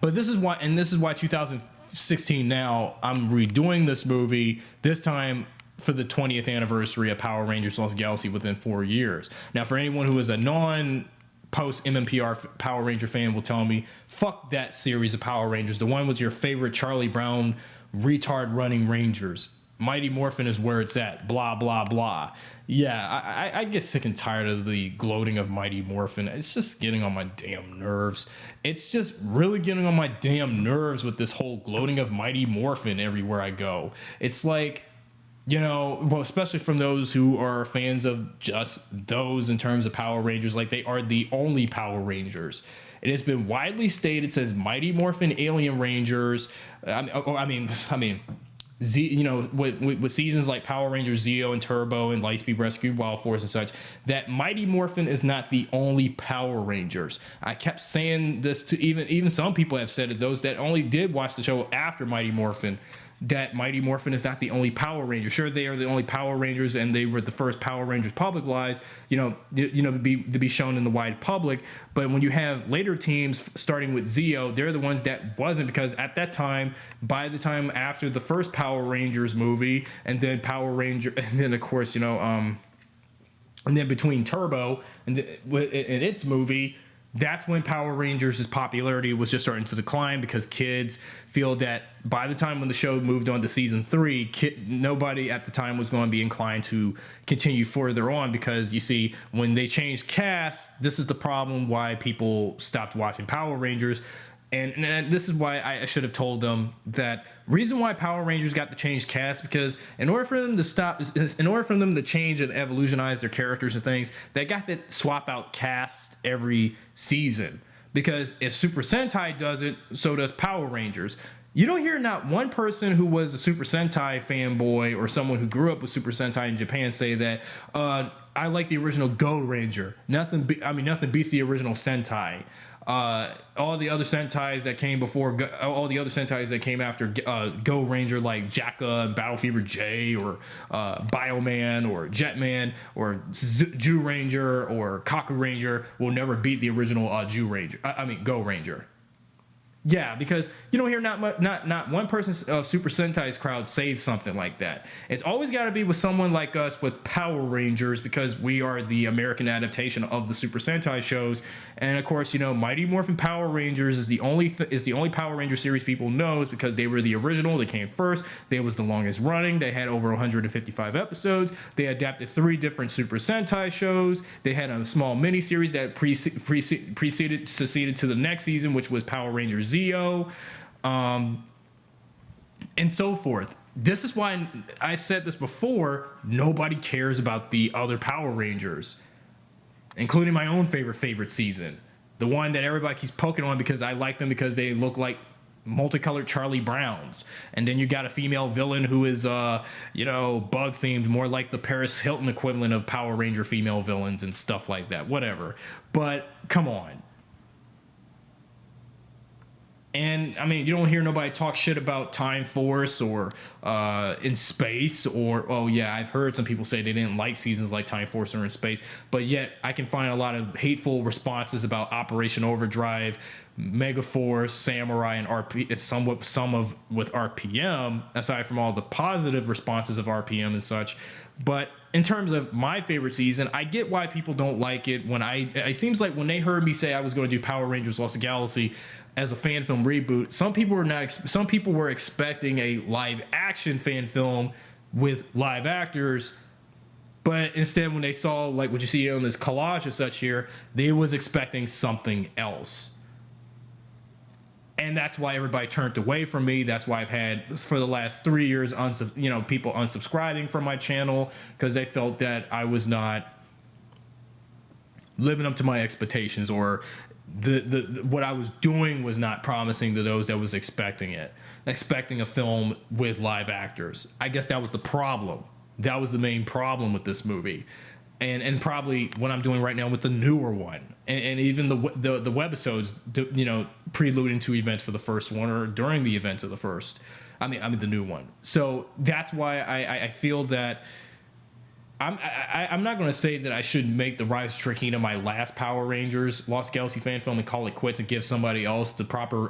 But this is why 2016 now, I'm redoing this movie, this time for the 20th anniversary of Power Rangers Lost Galaxy within 4 years. Now, for anyone who is a non-post MMPR Power Ranger fan will tell me, fuck that series of Power Rangers. The one with your favorite Charlie Brown retard running Rangers. Mighty Morphin is where it's at. Blah, blah, blah. Yeah, I get sick and tired of the gloating of Mighty Morphin. It's just getting on my damn nerves. It's just really getting on my damn nerves with this whole gloating of Mighty Morphin everywhere I go. It's like, well, especially from those who are fans of just those in terms of Power Rangers, like they are the only Power Rangers. It has been widely stated, says Mighty Morphin Alien Rangers. I mean, with seasons like Power Rangers Zeo and Turbo and Lightspeed Rescue, Wild Force and such, that Mighty Morphin is not the only Power Rangers. I kept saying this to even some people have said it, those that only did watch the show after Mighty Morphin, that Mighty Morphin is not the only Power Ranger. Sure, they are the only Power Rangers, and they were the first Power Rangers publicized, to be shown in the wide public. But when you have later teams starting with Zeo, they're the ones that wasn't, because at that time, by the time after the first Power Rangers movie, and then Power Ranger, and then of course, and then between Turbo and its movie, that's when Power Rangers' popularity was just starting to decline, because kids feel that by the time when the show moved on to season 3, nobody at the time was going to be inclined to continue further on, because you see, when they changed cast, this is the problem why people stopped watching Power Rangers. And this is why I should have told them that reason why Power Rangers got to change cast, because in order for them to change and evolutionize their characters and things, they got to swap out cast every season. Because if Super Sentai does it, so does Power Rangers. You don't hear not one person who was a Super Sentai fanboy or someone who grew up with Super Sentai in Japan say that I like the original Go Ranger. Nothing beats the original Sentai. All the other Sentais that came before, all the other Sentais that came after Go Ranger, like Jacka and Battle Fever J, or Bioman, or Jetman, or Jew Ranger, or Kaku Ranger, will never beat the original Go Ranger. Yeah, because you don't hear not one person of Super Sentai's crowd say something like that. It's always got to be with someone like us with Power Rangers, because we are the American adaptation of the Super Sentai shows. And of course, Mighty Morphin Power Rangers is the only Power Ranger series people knows, because they were the original. They came first. They was the longest running. They had over 155 episodes. They adapted 3 different Super Sentai shows. They had a small mini series that succeeded to the next season, which was Power Rangers Zeo, and so forth. This is why I've said this before, nobody cares about the other Power Rangers, including my own favorite season, the one that everybody keeps poking on because I like them because they look like multicolored Charlie Browns, and then you got a female villain who is bug themed, more like the Paris Hilton equivalent of Power Ranger female villains and stuff like that, whatever. But come on. And I mean, you don't hear nobody talk shit about Time Force or In Space, or, oh yeah, I've heard some people say they didn't like seasons like Time Force or In Space, but yet I can find a lot of hateful responses about Operation Overdrive, Megaforce, Samurai, and RP, with RPM, aside from all the positive responses of RPM and such. But in terms of my favorite season, I get why people don't like it. It seems like when they heard me say I was going to do Power Rangers Lost Galaxy as a fan film reboot, some people were expecting a live action fan film with live actors, but instead when they saw like what you see on this collage and such here, they was expecting something else. And that's why everybody turned away from me. That's why I've had, for the last 3 years, people unsubscribing from my channel because they felt that I was not living up to my expectations, or what I was doing was not promising to those that was expecting a film with live actors. I guess that was the problem. That was the main problem with this movie. And probably what I'm doing right now with the newer one, and even the webisodes, preluding to events for the first one or during the events of the first. I mean the new one. So that's why I feel that I'm not going to say that I should make the Rise of Trachina my last Power Rangers Lost Galaxy fan film and call it quits and give somebody else the proper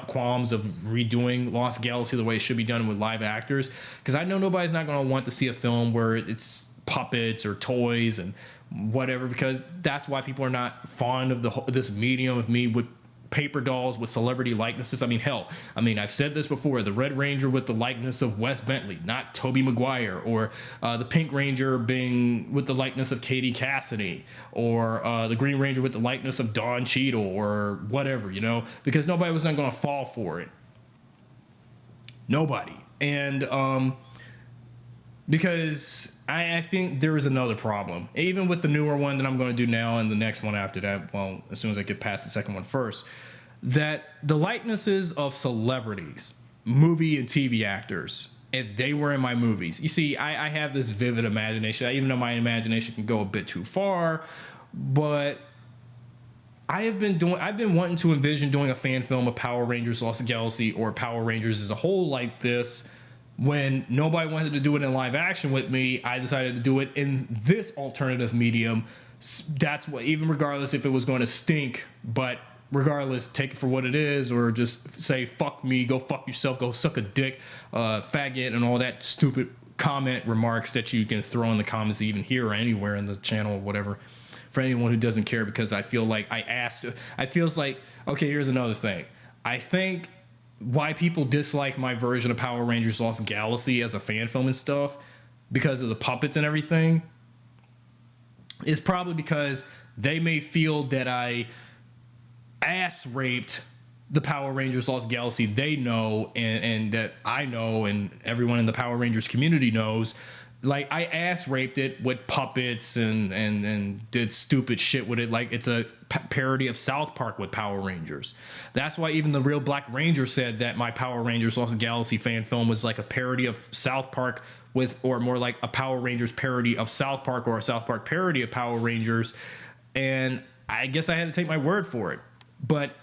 qualms of redoing Lost Galaxy the way it should be done with live actors, because I know nobody's not going to want to see a film where it's puppets or toys and whatever, because that's why people are not fond of this medium of me with paper dolls with celebrity likenesses. I've said this before, the Red Ranger with the likeness of Wes Bentley, not Tobey Maguire, or the Pink Ranger being with the likeness of Katie Cassidy, or the Green Ranger with the likeness of Don Cheadle, or whatever, because nobody was not going to fall for it. Nobody. And because I think there is another problem, even with the newer one that I'm going to do now and the next one after that, well, as soon as I get past the second one first, that the likenesses of celebrities, movie and TV actors, if they were in my movies, you see, I have this vivid imagination, even though my imagination can go a bit too far, but I've been wanting to envision doing a fan film of Power Rangers Lost Galaxy or Power Rangers as a whole like this. When nobody wanted to do it in live action with me, I decided to do it in this alternative medium. That's what, even regardless if it was going to stink, but regardless, take it for what it is, or just say, fuck me, go fuck yourself, go suck a dick, faggot, and all that stupid comment remarks that you can throw in the comments even here or anywhere in the channel or whatever, for anyone who doesn't care, because I feel like okay, here's another thing. I think why people dislike my version of Power Rangers Lost Galaxy as a fan film and stuff, because of the puppets and everything, is probably because they may feel that I ass raped the Power Rangers Lost Galaxy they know, and that I know, and everyone in the Power Rangers community knows. Like, I ass raped it with puppets and did stupid shit with it. Like, it's a parody of South Park with Power Rangers. That's why even the real Black Ranger said that my Power Rangers Lost Galaxy fan film was like a parody of South Park or more like a Power Rangers parody of South Park, or a South Park parody of Power Rangers. And I guess I had to take my word for it. But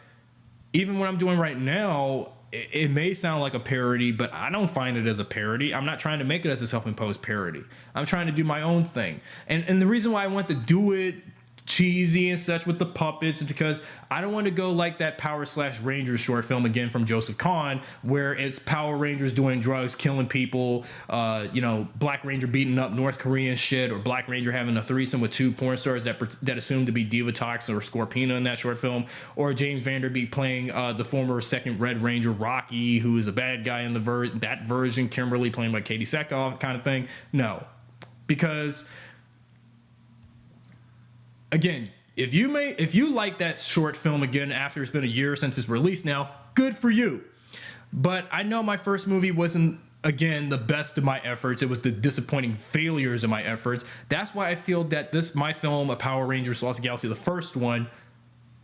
even what I'm doing right now, it may sound like a parody, but I don't find it as a parody. I'm not trying to make it as a self-imposed parody. I'm trying to do my own thing. And the reason why I want to do it cheesy and such with the puppets is because I don't want to go like that Power/Rangers short film again from Joseph Kahn, where it's Power Rangers doing drugs, killing people, Black Ranger beating up North Korean shit, or Black Ranger having a threesome with two porn stars that assumed to be Divatox or Scorpina in that short film, or James Vanderbeek playing the former second Red Ranger Rocky, who is a bad guy in that version, Kimberly playing by Katie Sackhoff kind of thing. No, because again, if you like that short film again after it's been a year since it's released now, good for you. But I know my first movie wasn't, again, the best of my efforts. It was the disappointing failures of my efforts. That's why I feel that my film, A Power Rangers Lost Galaxy, the first one,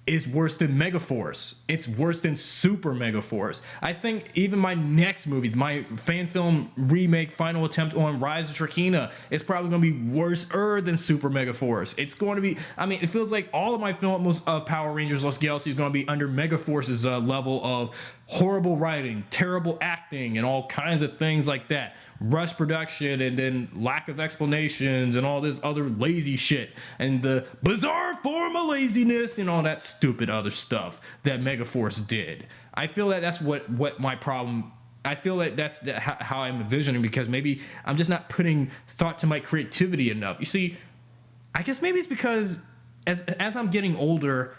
is worse than Megaforce. It's worse than Super Megaforce. I think even my next movie, my fan film remake final attempt on Rise of Trakina, is probably going to be worse than Super Megaforce. It's going to be, I mean, it feels like all of my films of Power Rangers Lost Galaxy is going to be under Megaforce's level of horrible writing, terrible acting, and all kinds of things like that. Rush production, and then lack of explanations, and all this other lazy shit, and the bizarre form of laziness, and all that stupid other stuff that Megaforce did. I feel that that's what my problem. I feel that that's how I'm envisioning, because maybe I'm just not putting thought to my creativity enough. You see, I guess maybe it's because as I'm getting older,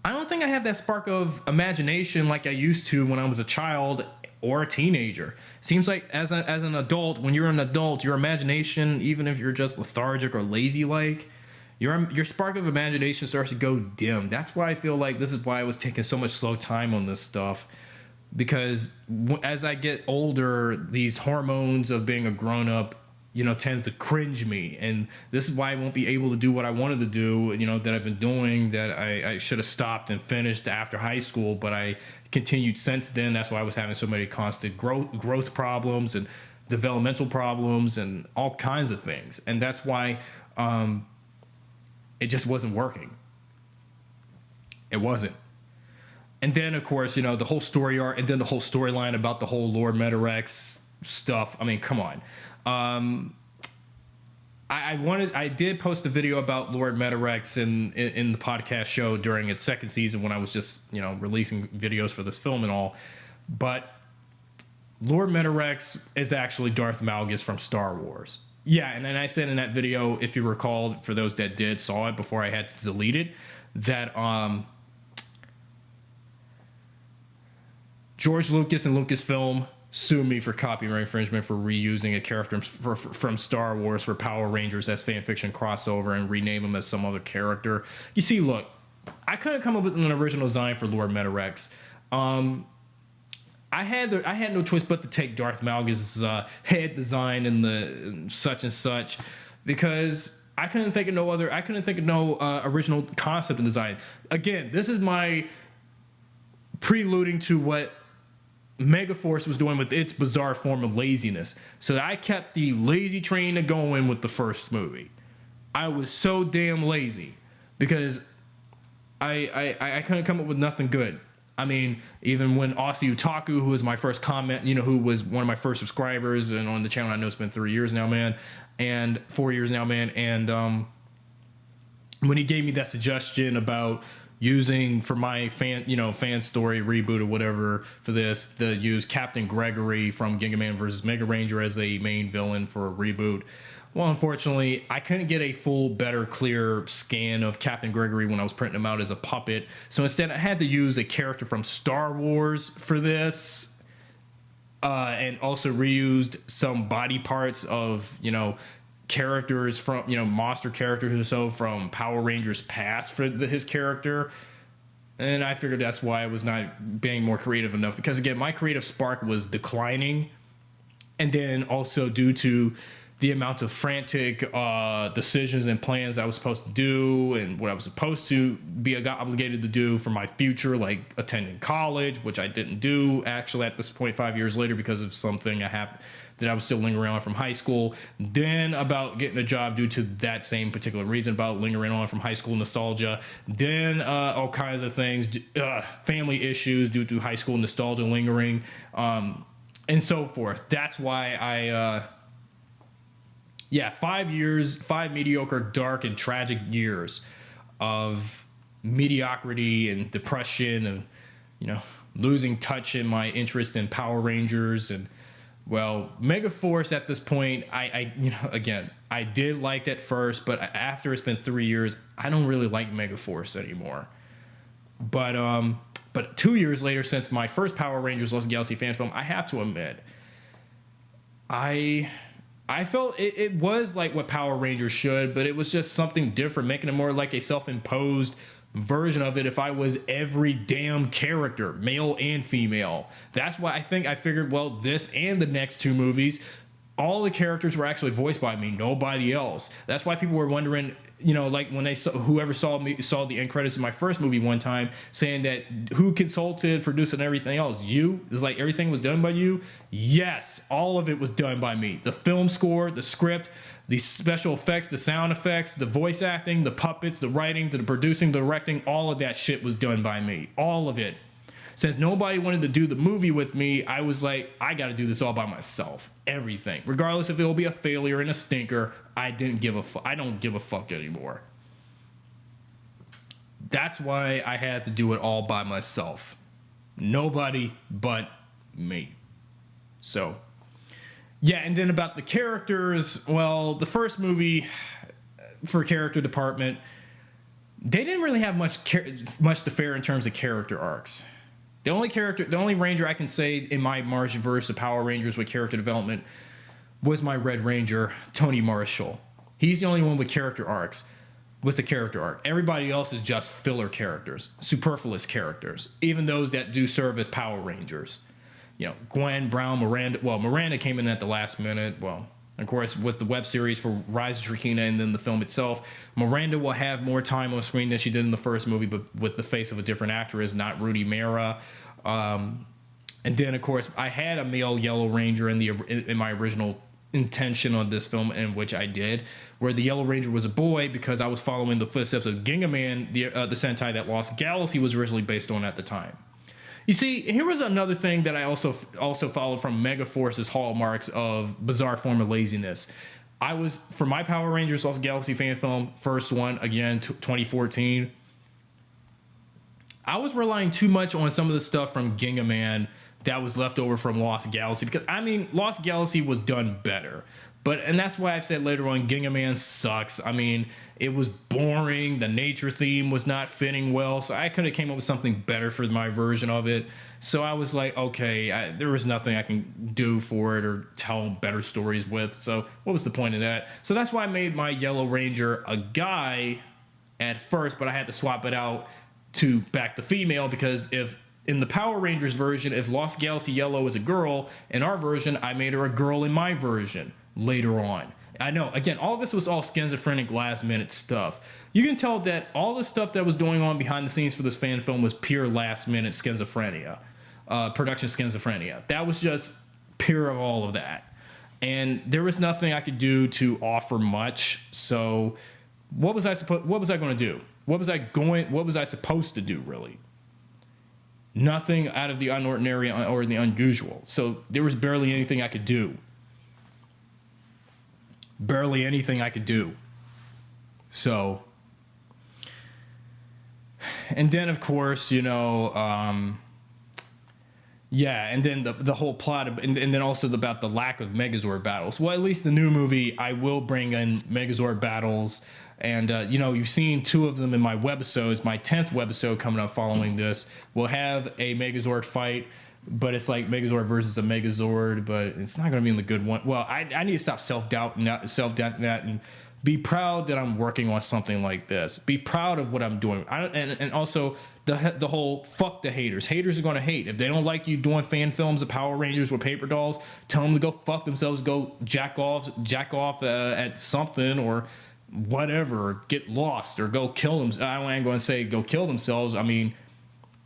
I don't think I have that spark of imagination like I used to when I was a child or a teenager. Seems like as an adult, when you're an adult, your imagination, even if you're just lethargic or lazy, like your spark of imagination starts to go dim. That's why I feel like this is why I was taking so much slow time on this stuff, because as I get older, these hormones of being a grown up, tends to cringe me, and this is why I won't be able to do what I wanted to do, that I've been doing, that I should have stopped and finished after high school, but I continued since then. That's why I was having so many constant growth problems and developmental problems and all kinds of things, and that's why it just wasn't working. It wasn't. And then, of course, the whole story arc, and then the whole storyline about the whole Lord Metarex stuff. I mean, come on. I did post a video about Lord Metarex in the podcast show during its second season, when I was just releasing videos for this film and all. But Lord Metarex is actually Darth Malgus from Star Wars. Yeah, and then I said in that video, if you recall, for those that saw it before I had to delete it, that George Lucas and Lucasfilm sued me for copyright infringement for reusing a character from Star Wars for Power Rangers as fan fiction crossover and rename him as some other character. You see, look, I couldn't come up with an original design for Lord Metarex. I had no choice but to take Darth Malgus' head design and the such and such, because I couldn't think of no original concept and design. Again, this is my preluding to what Megaforce was doing with its bizarre form of laziness. So I kept the lazy train going with the first movie. I was so damn lazy because I couldn't come up with nothing good. I mean, even when Aussie Utaku, who was my first comment, who was one of my first subscribers and on the channel, I know it's been 3 years now, man, and 4 years now, man, and when he gave me that suggestion about using for my fan story reboot or whatever for this, to use Captain Gregory from Giga Man vs. Mega Ranger as a main villain for a reboot. Well, unfortunately, I couldn't get a full, better, clear scan of Captain Gregory when I was printing him out as a puppet. So instead, I had to use a character from Star Wars for this, and also reused some body parts of, characters from, monster characters or so from Power Rangers past for his character. And I figured that's why I was not being more creative enough, because again, my creative spark was declining, and then also due to the amount of frantic decisions and plans I was supposed to do, and what I was supposed to be obligated to do for my future, like attending college, which I didn't do actually at this point 5 years later because of something that I was still lingering on from high school. Then about getting a job due to that same particular reason, about lingering on from high school nostalgia. Then all kinds of things, family issues due to high school nostalgia lingering, and so forth. That's why I 5 years, 5 mediocre, dark, and tragic years of mediocrity and depression, and losing touch in my interest in Power Rangers. And well, Megaforce at this point, again, I did like it first, but after it's been 3 years, I don't really like Megaforce anymore. But 2 years later, since my first Power Rangers Lost Galaxy fan film, I have to admit, I felt it was like what Power Rangers should, but it was just something different, making it more like a self-imposed version of it if I was every damn character, male and female. That's why I figured, well, this and the next two movies all the characters were actually voiced by me, nobody else. That's why people were wondering, you know, like when they saw, whoever saw the end credits in my first movie one time, saying that who consulted, produced, and everything else. You? It's like everything was done by you. Yes, all of it was done by me. The film score, the script, the special effects, the sound effects, the voice acting, the puppets, the writing, the producing, the directing, all of that shit was done by me. All of it. Since nobody wanted to do the movie with me, I was like, I got to do this all by myself. Everything. Regardless if it'll be a failure and a stinker, I don't give a fuck anymore. That's why I had to do it all by myself. Nobody but me. So, yeah, and then about the characters, well, the first movie for character department, they didn't really have much to fare in terms of character arcs. The only Ranger I can say in my Marchverse of Power Rangers with character development was my Red Ranger, Tony Marshall. He's the only one with character arcs, with a character arc. Everybody else is just filler characters, superfluous characters, even those that do serve as Power Rangers. You know, Gwen, Brown, Miranda. Well, Miranda came in at the last minute. Well, of course, with the web series for Rise of Shrekina and then the film itself, Miranda will have more time on screen than she did in the first movie, but with the face of a different actress, not Rudy Mara. And then, of course, I had a male Yellow Ranger in my original intention on this film, in which I did, where the Yellow Ranger was a boy because I was following the footsteps of Ginga Man, the Sentai that Lost Galaxy was originally based on at the time. You see, here was another thing that I also followed from Megaforce's hallmarks of bizarre form of laziness. I was, for my Power Rangers Lost Galaxy fan film, first one, again, 2014, I was relying too much on some of the stuff from Ginga Man that was left over from Lost Galaxy, because, I mean, Lost Galaxy was done better. And that's why I've said later on, Ginga Man sucks. I mean, it was boring. The nature theme was not fitting well. So I could have came up with something better for my version of it. So I was like, okay, there was nothing I can do for it or tell better stories with. So what was the point of that? So that's why I made my Yellow Ranger a guy at first, but I had to swap it out to back the female, because if in the Power Rangers version, if Lost Galaxy Yellow is a girl, in our version, I made her a girl in my version later on. I know, again, all this was all schizophrenic last minute stuff. You can tell that all the stuff that was going on behind the scenes for this fan film was pure last minute schizophrenia, production schizophrenia. That was just pure of all of that. And there was nothing I could do to offer much. So what was I going to do? What was I supposed to do, really? Nothing out of the unordinary or the unusual. So there was barely anything I could do. Barely anything I could do. So, and then of course, you know, yeah, and then the whole plot of, and then also about the lack of Megazord battles. Well, at least the new movie, I will bring in Megazord battles. And, you know, you've seen 2 of them in my webisodes. My 10th webisode coming up following this will have a Megazord fight, but it's like Megazord versus a Megazord, but it's not going to be in the good one. Well, I need to stop self-doubting that and be proud that I'm working on something like this. Be proud of what I'm doing. And also the whole fuck the haters. Haters are going to hate. If they don't like you doing fan films of Power Rangers with paper dolls, tell them to go fuck themselves, go jack off at something, or whatever, get lost, or go kill them. I ain't going to say go kill themselves. I mean,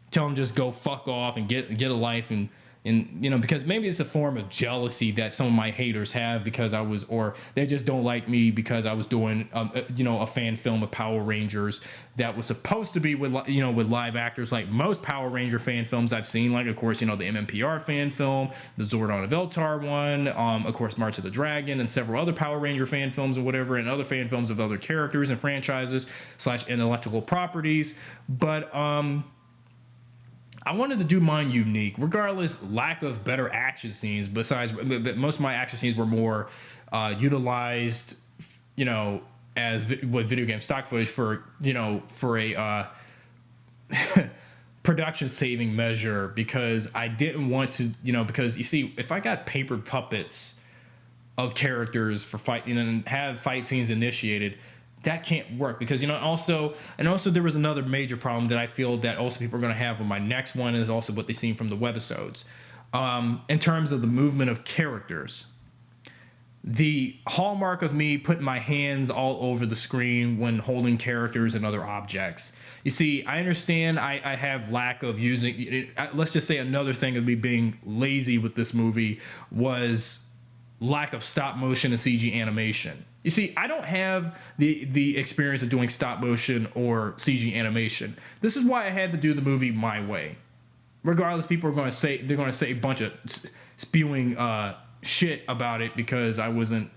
tell them just go fuck off and get a life, and you know, because maybe it's a form of jealousy that some of my haters have, because I was, or they just don't like me because I was doing you know, a fan film of Power Rangers that was supposed to be with, you know, with live actors, like most Power Ranger fan films I've seen, like of course, you know, the MMPR fan film, the Zordon of Eltar one, of course March of the Dragon, and several other Power Ranger fan films or whatever, and other fan films of other characters and franchises / intellectual properties. But I wanted to do mine unique, regardless lack of better action scenes. Besides, most of my action scenes were more utilized, you know, as with video game stock footage for, you know, for a production saving measure, because I didn't want to, you know, because you see, if I got paper puppets of characters for fight, you know, and have fight scenes initiated, that can't work, because, you know, also there was another major problem that I feel that also people are going to have with my next one, is also what they've seen from the webisodes, in terms of the movement of characters. the hallmark of me putting my hands all over the screen when holding characters and other objects. You see, I understand I have lack of using it. Let's just say another thing of me being lazy with this movie was lack of stop motion and CG animation. You see, I don't have the experience of doing stop motion or CG animation. This is why I had to do the movie my way. Regardless, people are going to say, they're going to say a bunch of spewing shit about it because I wasn't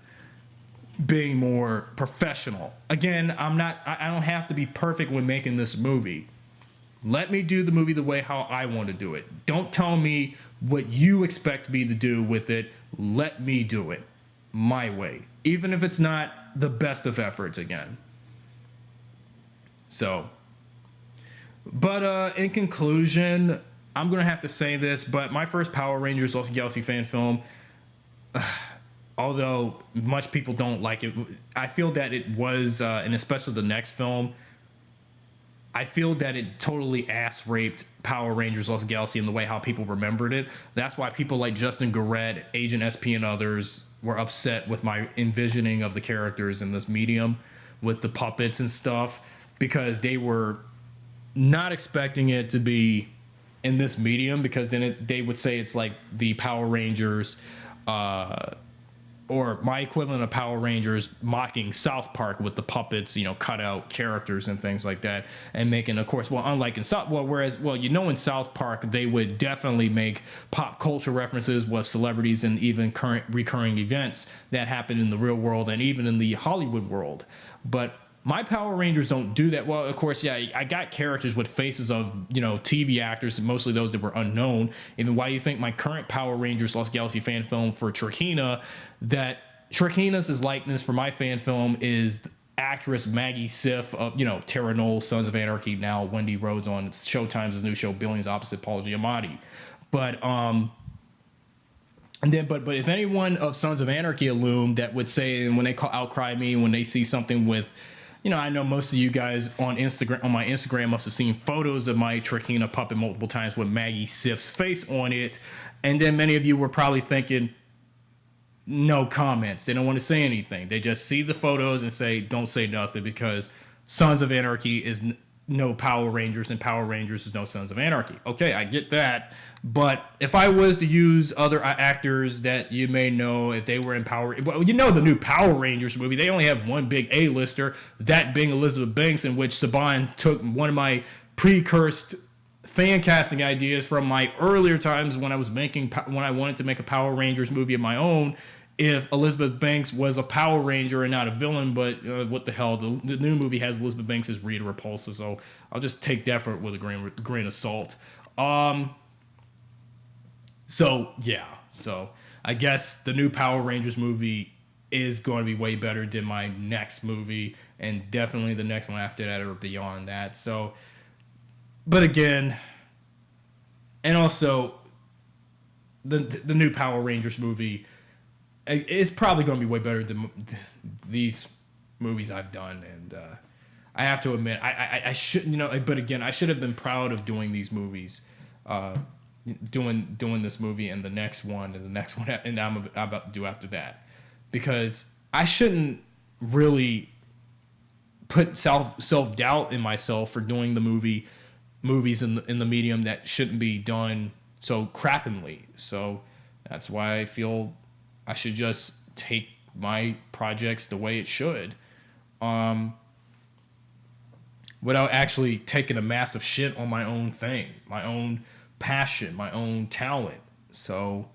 being more professional. Again, I don't have to be perfect when making this movie. Let me do the movie the way how I want to do it. Don't tell me what you expect me to do with it. Let me do it my way, even if it's not the best of efforts again. So, but in conclusion, I'm going to have to say this, but my first Power Rangers Lost Galaxy fan film, although much people don't like it, I feel that it was, and especially the next film, I feel that it totally ass raped Power Rangers Lost Galaxy in the way how people remembered it. That's why people like Justin Garrett, Agent SP, and others were upset with my envisioning of the characters in this medium with the puppets and stuff, because they were not expecting it to be in this medium, because then they would say it's like the Power Rangers, or my equivalent of Power Rangers mocking South Park with the puppets, you know, cut out characters and things like that, and making, of course, well, unlike in South, well, whereas, well, you know, in South Park they would definitely make pop culture references with celebrities and even current recurring events that happen in the real world and even in the Hollywood world, but my Power Rangers don't do that. Well, of course, yeah, I got characters with faces of, you know, TV actors, mostly those that were unknown. Even why you think my current Power Rangers Lost Galaxy fan film for Trahina, that Trahina's likeness for my fan film is actress Maggie Siff of, you know, Terra, Sons of Anarchy, now Wendy Rhodes on Showtime's new show Billions opposite Paul Giamatti. But and then, but if anyone of Sons of Anarchy allume that would say, and when they outcry me when they see something with, you know, I know most of you guys on Instagram, on my Instagram, must have seen photos of my Trahina puppet multiple times with Maggie Siff's face on it. And then many of you were probably thinking, no comments. They don't want to say anything. They just see the photos and say, don't say nothing, because Sons of Anarchy is no Power Rangers and Power Rangers is no Sons of Anarchy. Okay, I get that. But if I was to use other actors that you may know, if they were in Power, well, you know, the new Power Rangers movie, they only have one big A-lister, that being Elizabeth Banks, in which Saban took one of my precursed fan casting ideas from my earlier times when I wanted to make a Power Rangers movie of my own. If Elizabeth Banks was a Power Ranger and not a villain, but what the hell, the new movie has Elizabeth Banks as Rita Repulsa, so I'll just take that with a grain of salt. So, yeah. So, I guess the new Power Rangers movie is going to be way better than my next movie, and definitely the next one after that or beyond that. So, but again, and also, the new Power Rangers movie is probably going to be way better than these movies I've done, and I have to admit, I should, you know, but again, I should have been proud of doing these movies, doing this movie and the next one and the next one, and I'm about to do after that, because I shouldn't really put self-doubt in myself for doing the movies in the medium that shouldn't be done so crappily. So that's why I feel I should just take my projects the way it should, without actually taking a massive shit on my own thing, my own passion, my own talent. So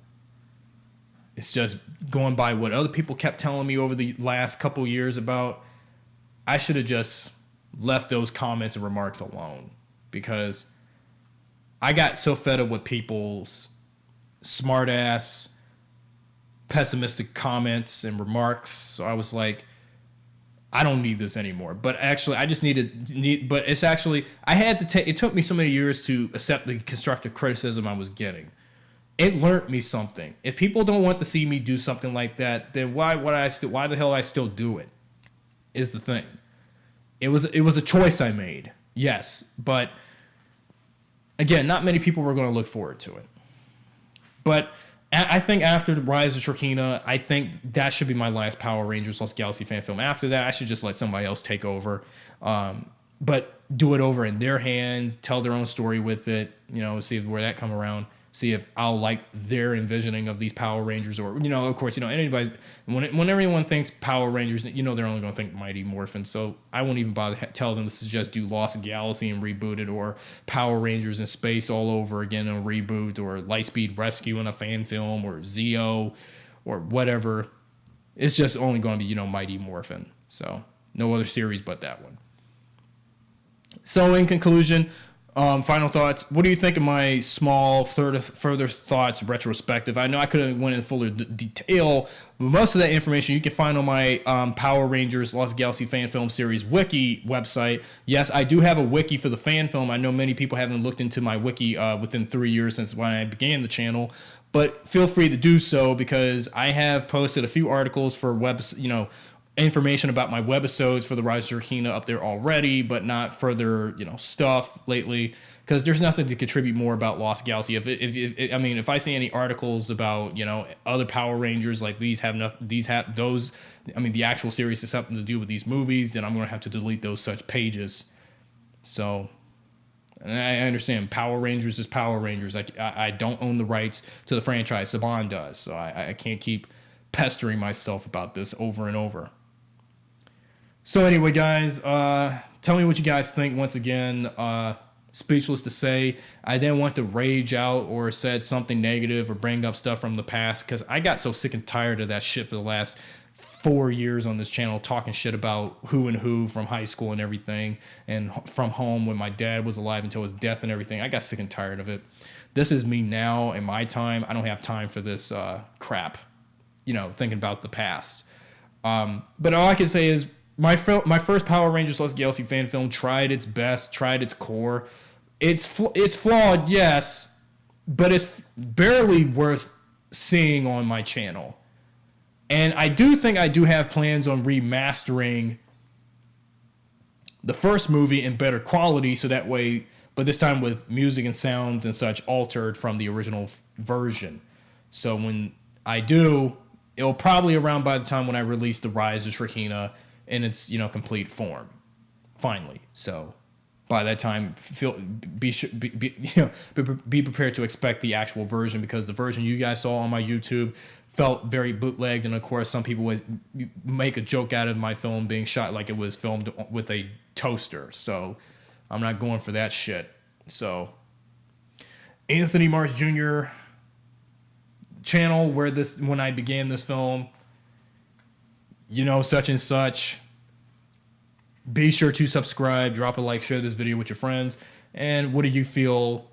it's just going by what other people kept telling me over the last couple years about. I should have just left those comments and remarks alone, because I got so fed up with people's smart ass, pessimistic comments and remarks. So I was like, I don't need this anymore. But actually, I just but it's actually, it took me so many years to accept the constructive criticism I was getting. It learned me something. If people don't want to see me do something like that, then why the hell I still do it, is the thing. It was a choice I made. Yes. But again, not many people were going to look forward to it. But I think after the Rise of Shurkina, I think that should be my last Power Rangers Lost Galaxy fan film. After that, I should just let somebody else take over. But do it over in their hands, tell their own story with it, see where that come around, see if I'll like their envisioning of these Power Rangers, or, of course, anybody's, when everyone thinks Power Rangers, they're only going to think Mighty Morphin. So I won't even bother tell them to suggest do Lost Galaxy and reboot it, or Power Rangers in Space all over again and reboot, or Lightspeed Rescue in a fan film, or Zeo, or whatever. It's just only going to be, Mighty Morphin. So no other series but that one. So in conclusion, final thoughts. What do you think of my small further thoughts retrospective? I know I could have went in fuller detail, but most of that information you can find on my Power Rangers Lost Galaxy fan film series wiki website. Yes, I do have a wiki for the fan film. I know many people haven't looked into my wiki within 3 years since when I began the channel, but feel free to do so, because I have posted a few articles for information about my webisodes for the Rise of Shurkina up there already, but not further, stuff lately, because there's nothing to contribute more about Lost Galaxy. If I see any articles about, other Power Rangers, like the actual series has something to do with these movies, then I'm going to have to delete those such pages. So, and I understand Power Rangers is Power Rangers. I don't own the rights to the franchise. Saban does. So I can't keep pestering myself about this over and over. So anyway, guys, tell me what you guys think. Once again, speechless to say. I didn't want to rage out or said something negative or bring up stuff from the past, because I got so sick and tired of that shit for the last 4 years on this channel, talking shit about who and who from high school and everything, and from home when my dad was alive until his death and everything. I got sick and tired of it. This is me now in my time. I don't have time for this crap, thinking about the past. But all I can say is, my first Power Rangers Lost Galaxy fan film tried its best, tried its core. It's flawed, yes, but it's barely worth seeing on my channel. And I do think I do have plans on remastering the first movie in better quality, so that way, but this time with music and sounds and such altered from the original version. So when I do, it'll probably around by the time when I release the Rise of Shurkina in its complete form, finally. So by that time, be prepared to expect the actual version, because the version you guys saw on my YouTube felt very bootlegged, and of course some people would make a joke out of my film being shot like it was filmed with a toaster. So I'm not going for that shit. So Anthony Mars Jr. channel, when I began this film, such and such. Be sure to subscribe, drop a like, share this video with your friends. And what do you feel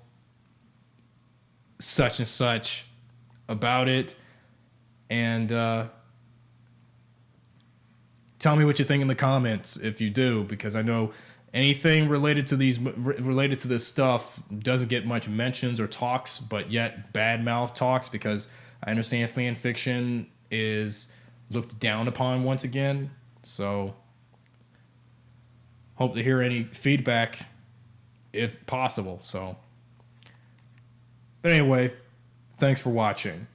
such and such about it? And tell me what you think in the comments if you do, because I know anything related to this stuff doesn't get much mentions or talks, but yet bad mouth talks, because I understand fan fiction is looked down upon once again. So hope to hear any feedback if possible. So, but anyway, thanks for watching.